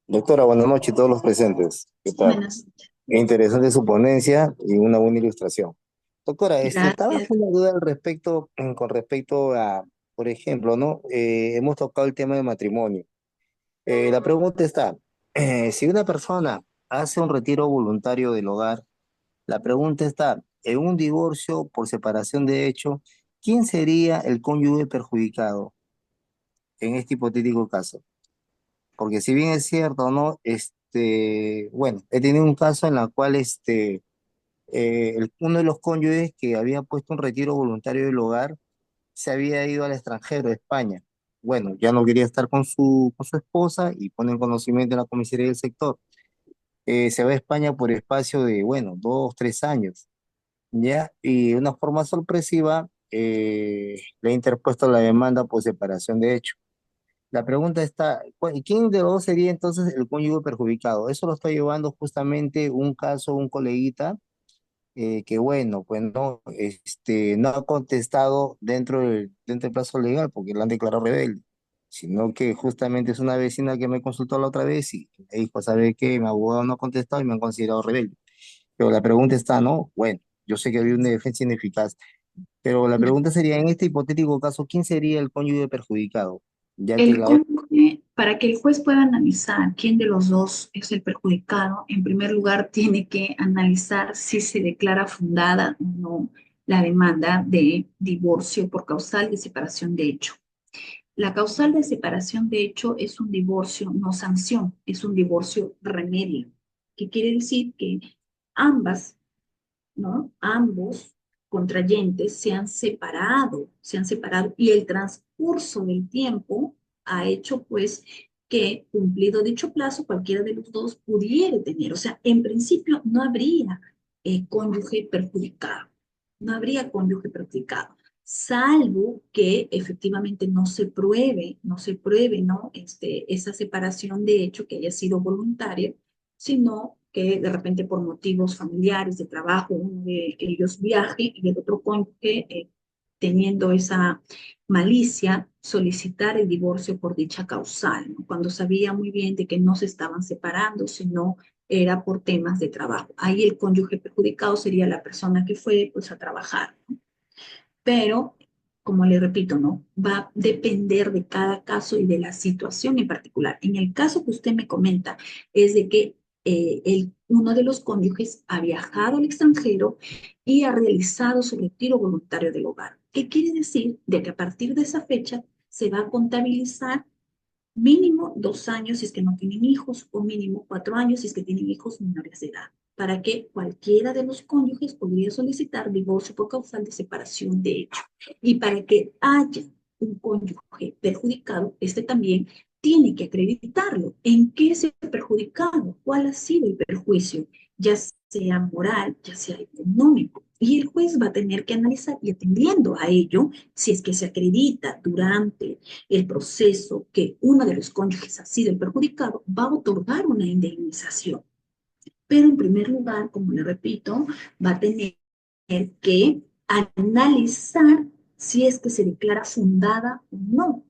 Doctora, buenas noches a todos los presentes. ¿Qué tal? Buenas, Qué interesante su ponencia y una buena ilustración. Doctora, estaba gracias. con una duda al respecto, con respecto a, por ejemplo, ¿no? Hemos tocado el tema del matrimonio. La pregunta está, si una persona hace un retiro voluntario del hogar, la pregunta está, en un divorcio por separación de hecho, ¿quién sería el cónyuge perjudicado en este hipotético caso? Porque si bien es cierto, ¿no? Bueno, he tenido un caso en la cual uno de los cónyuges que había puesto un retiro voluntario del hogar se había ido al extranjero, a España, bueno, ya no quería estar con su esposa y pone en conocimiento de la comisaría del sector. Se va a España por espacio de, bueno, 2, 3 años, ¿ya? Y de una forma sorpresiva le ha interpuesto la demanda por separación de hecho. La pregunta está, ¿quién de los dos sería entonces el cónyuge perjudicado? Eso lo está llevando justamente un caso, un coleguita, que bueno, pues no, no ha contestado dentro del plazo legal porque lo han declarado rebelde, sino que justamente es una vecina que me consultó la otra vez y me dijo, ¿sabe qué? Mi abogado no ha contestado y me han considerado rebelde. Pero la pregunta está, ¿no? Bueno, yo sé que había una defensa ineficaz, pero la pregunta sería, en este hipotético caso, ¿quién sería el cónyuge perjudicado? Ya que El la otra... cónyuge, para que el juez pueda analizar quién de los dos es el perjudicado, en primer lugar tiene que analizar si se declara fundada o no la demanda de divorcio por causal de separación de hecho. La causal de separación de hecho es un divorcio no sanción, es un divorcio remedio, que quiere decir que ambas, ¿no? Ambos contrayentes se han separado y el transcurso del tiempo ha hecho pues que cumplido dicho plazo cualquiera de los dos pudiera tener, o sea, en principio no habría cónyuge perjudicado, no habría cónyuge perjudicado, salvo que efectivamente no se pruebe, ¿no? Esa separación de hecho que haya sido voluntaria, sino que de repente por motivos familiares, de trabajo, uno de ellos viaje y el otro cónyuge, teniendo esa malicia, solicitar el divorcio por dicha causal, ¿no? Cuando sabía muy bien de que no se estaban separando, sino era por temas de trabajo. Ahí el cónyuge perjudicado sería la persona que fue pues a trabajar, ¿no? Pero, como le repito, ¿no? Va a depender de cada caso y de la situación en particular. En el caso que usted me comenta, es de que uno de los cónyuges ha viajado al extranjero y ha realizado su retiro voluntario del hogar. ¿Qué quiere decir? De que a partir de esa fecha se va a contabilizar mínimo 2 años si es que no tienen hijos, o mínimo 4 años si es que tienen hijos menores de edad, para que cualquiera de los cónyuges podría solicitar divorcio por causal de separación de hecho. Y para que haya un cónyuge perjudicado, este también tiene que acreditarlo. ¿En qué se ha perjudicado? ¿Cuál ha sido el perjuicio? Ya sea moral, ya sea económico. Y el juez va a tener que analizar y atendiendo a ello, si es que se acredita durante el proceso que uno de los cónyuges ha sido el perjudicado, va a otorgar una indemnización. Pero en primer lugar, como le repito, va a tener que analizar si es que se declara fundada o no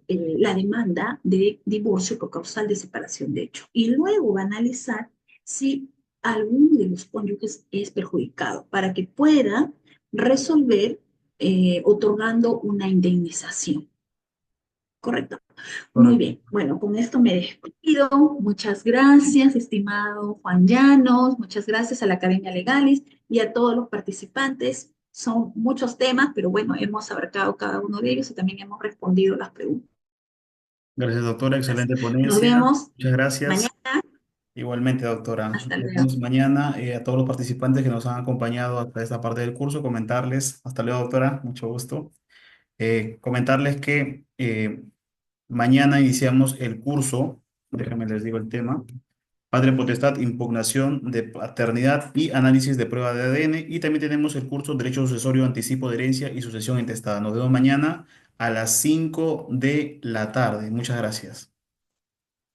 la demanda de divorcio por causal de separación de hecho. Y luego va a analizar si alguno de los cónyuges es perjudicado para que pueda resolver otorgando una indemnización. Correcto. Muy Correcto. bien. Bueno, con esto me despido. Muchas gracias, estimado Juan Llanos. Muchas gracias a la Academia Legalis y a todos los participantes. Son muchos temas, pero bueno, hemos abarcado cada uno de ellos y también hemos respondido las preguntas. Gracias, doctora. Excelente Nos ponencia. vemos Muchas gracias. mañana. Igualmente, doctora. Hasta Nos luego. vemos mañana. A todos los participantes que nos han acompañado hasta esta parte del curso, comentarles, hasta luego, doctora, mucho gusto. Comentarles que mañana iniciamos el curso, déjenme les digo el tema, Padre Potestad, impugnación de paternidad y análisis de prueba de ADN. Y también tenemos el curso Derecho Sucesorio, Anticipo de Herencia y Sucesión Intestada. Nos vemos mañana a las 5 de la tarde. Muchas gracias.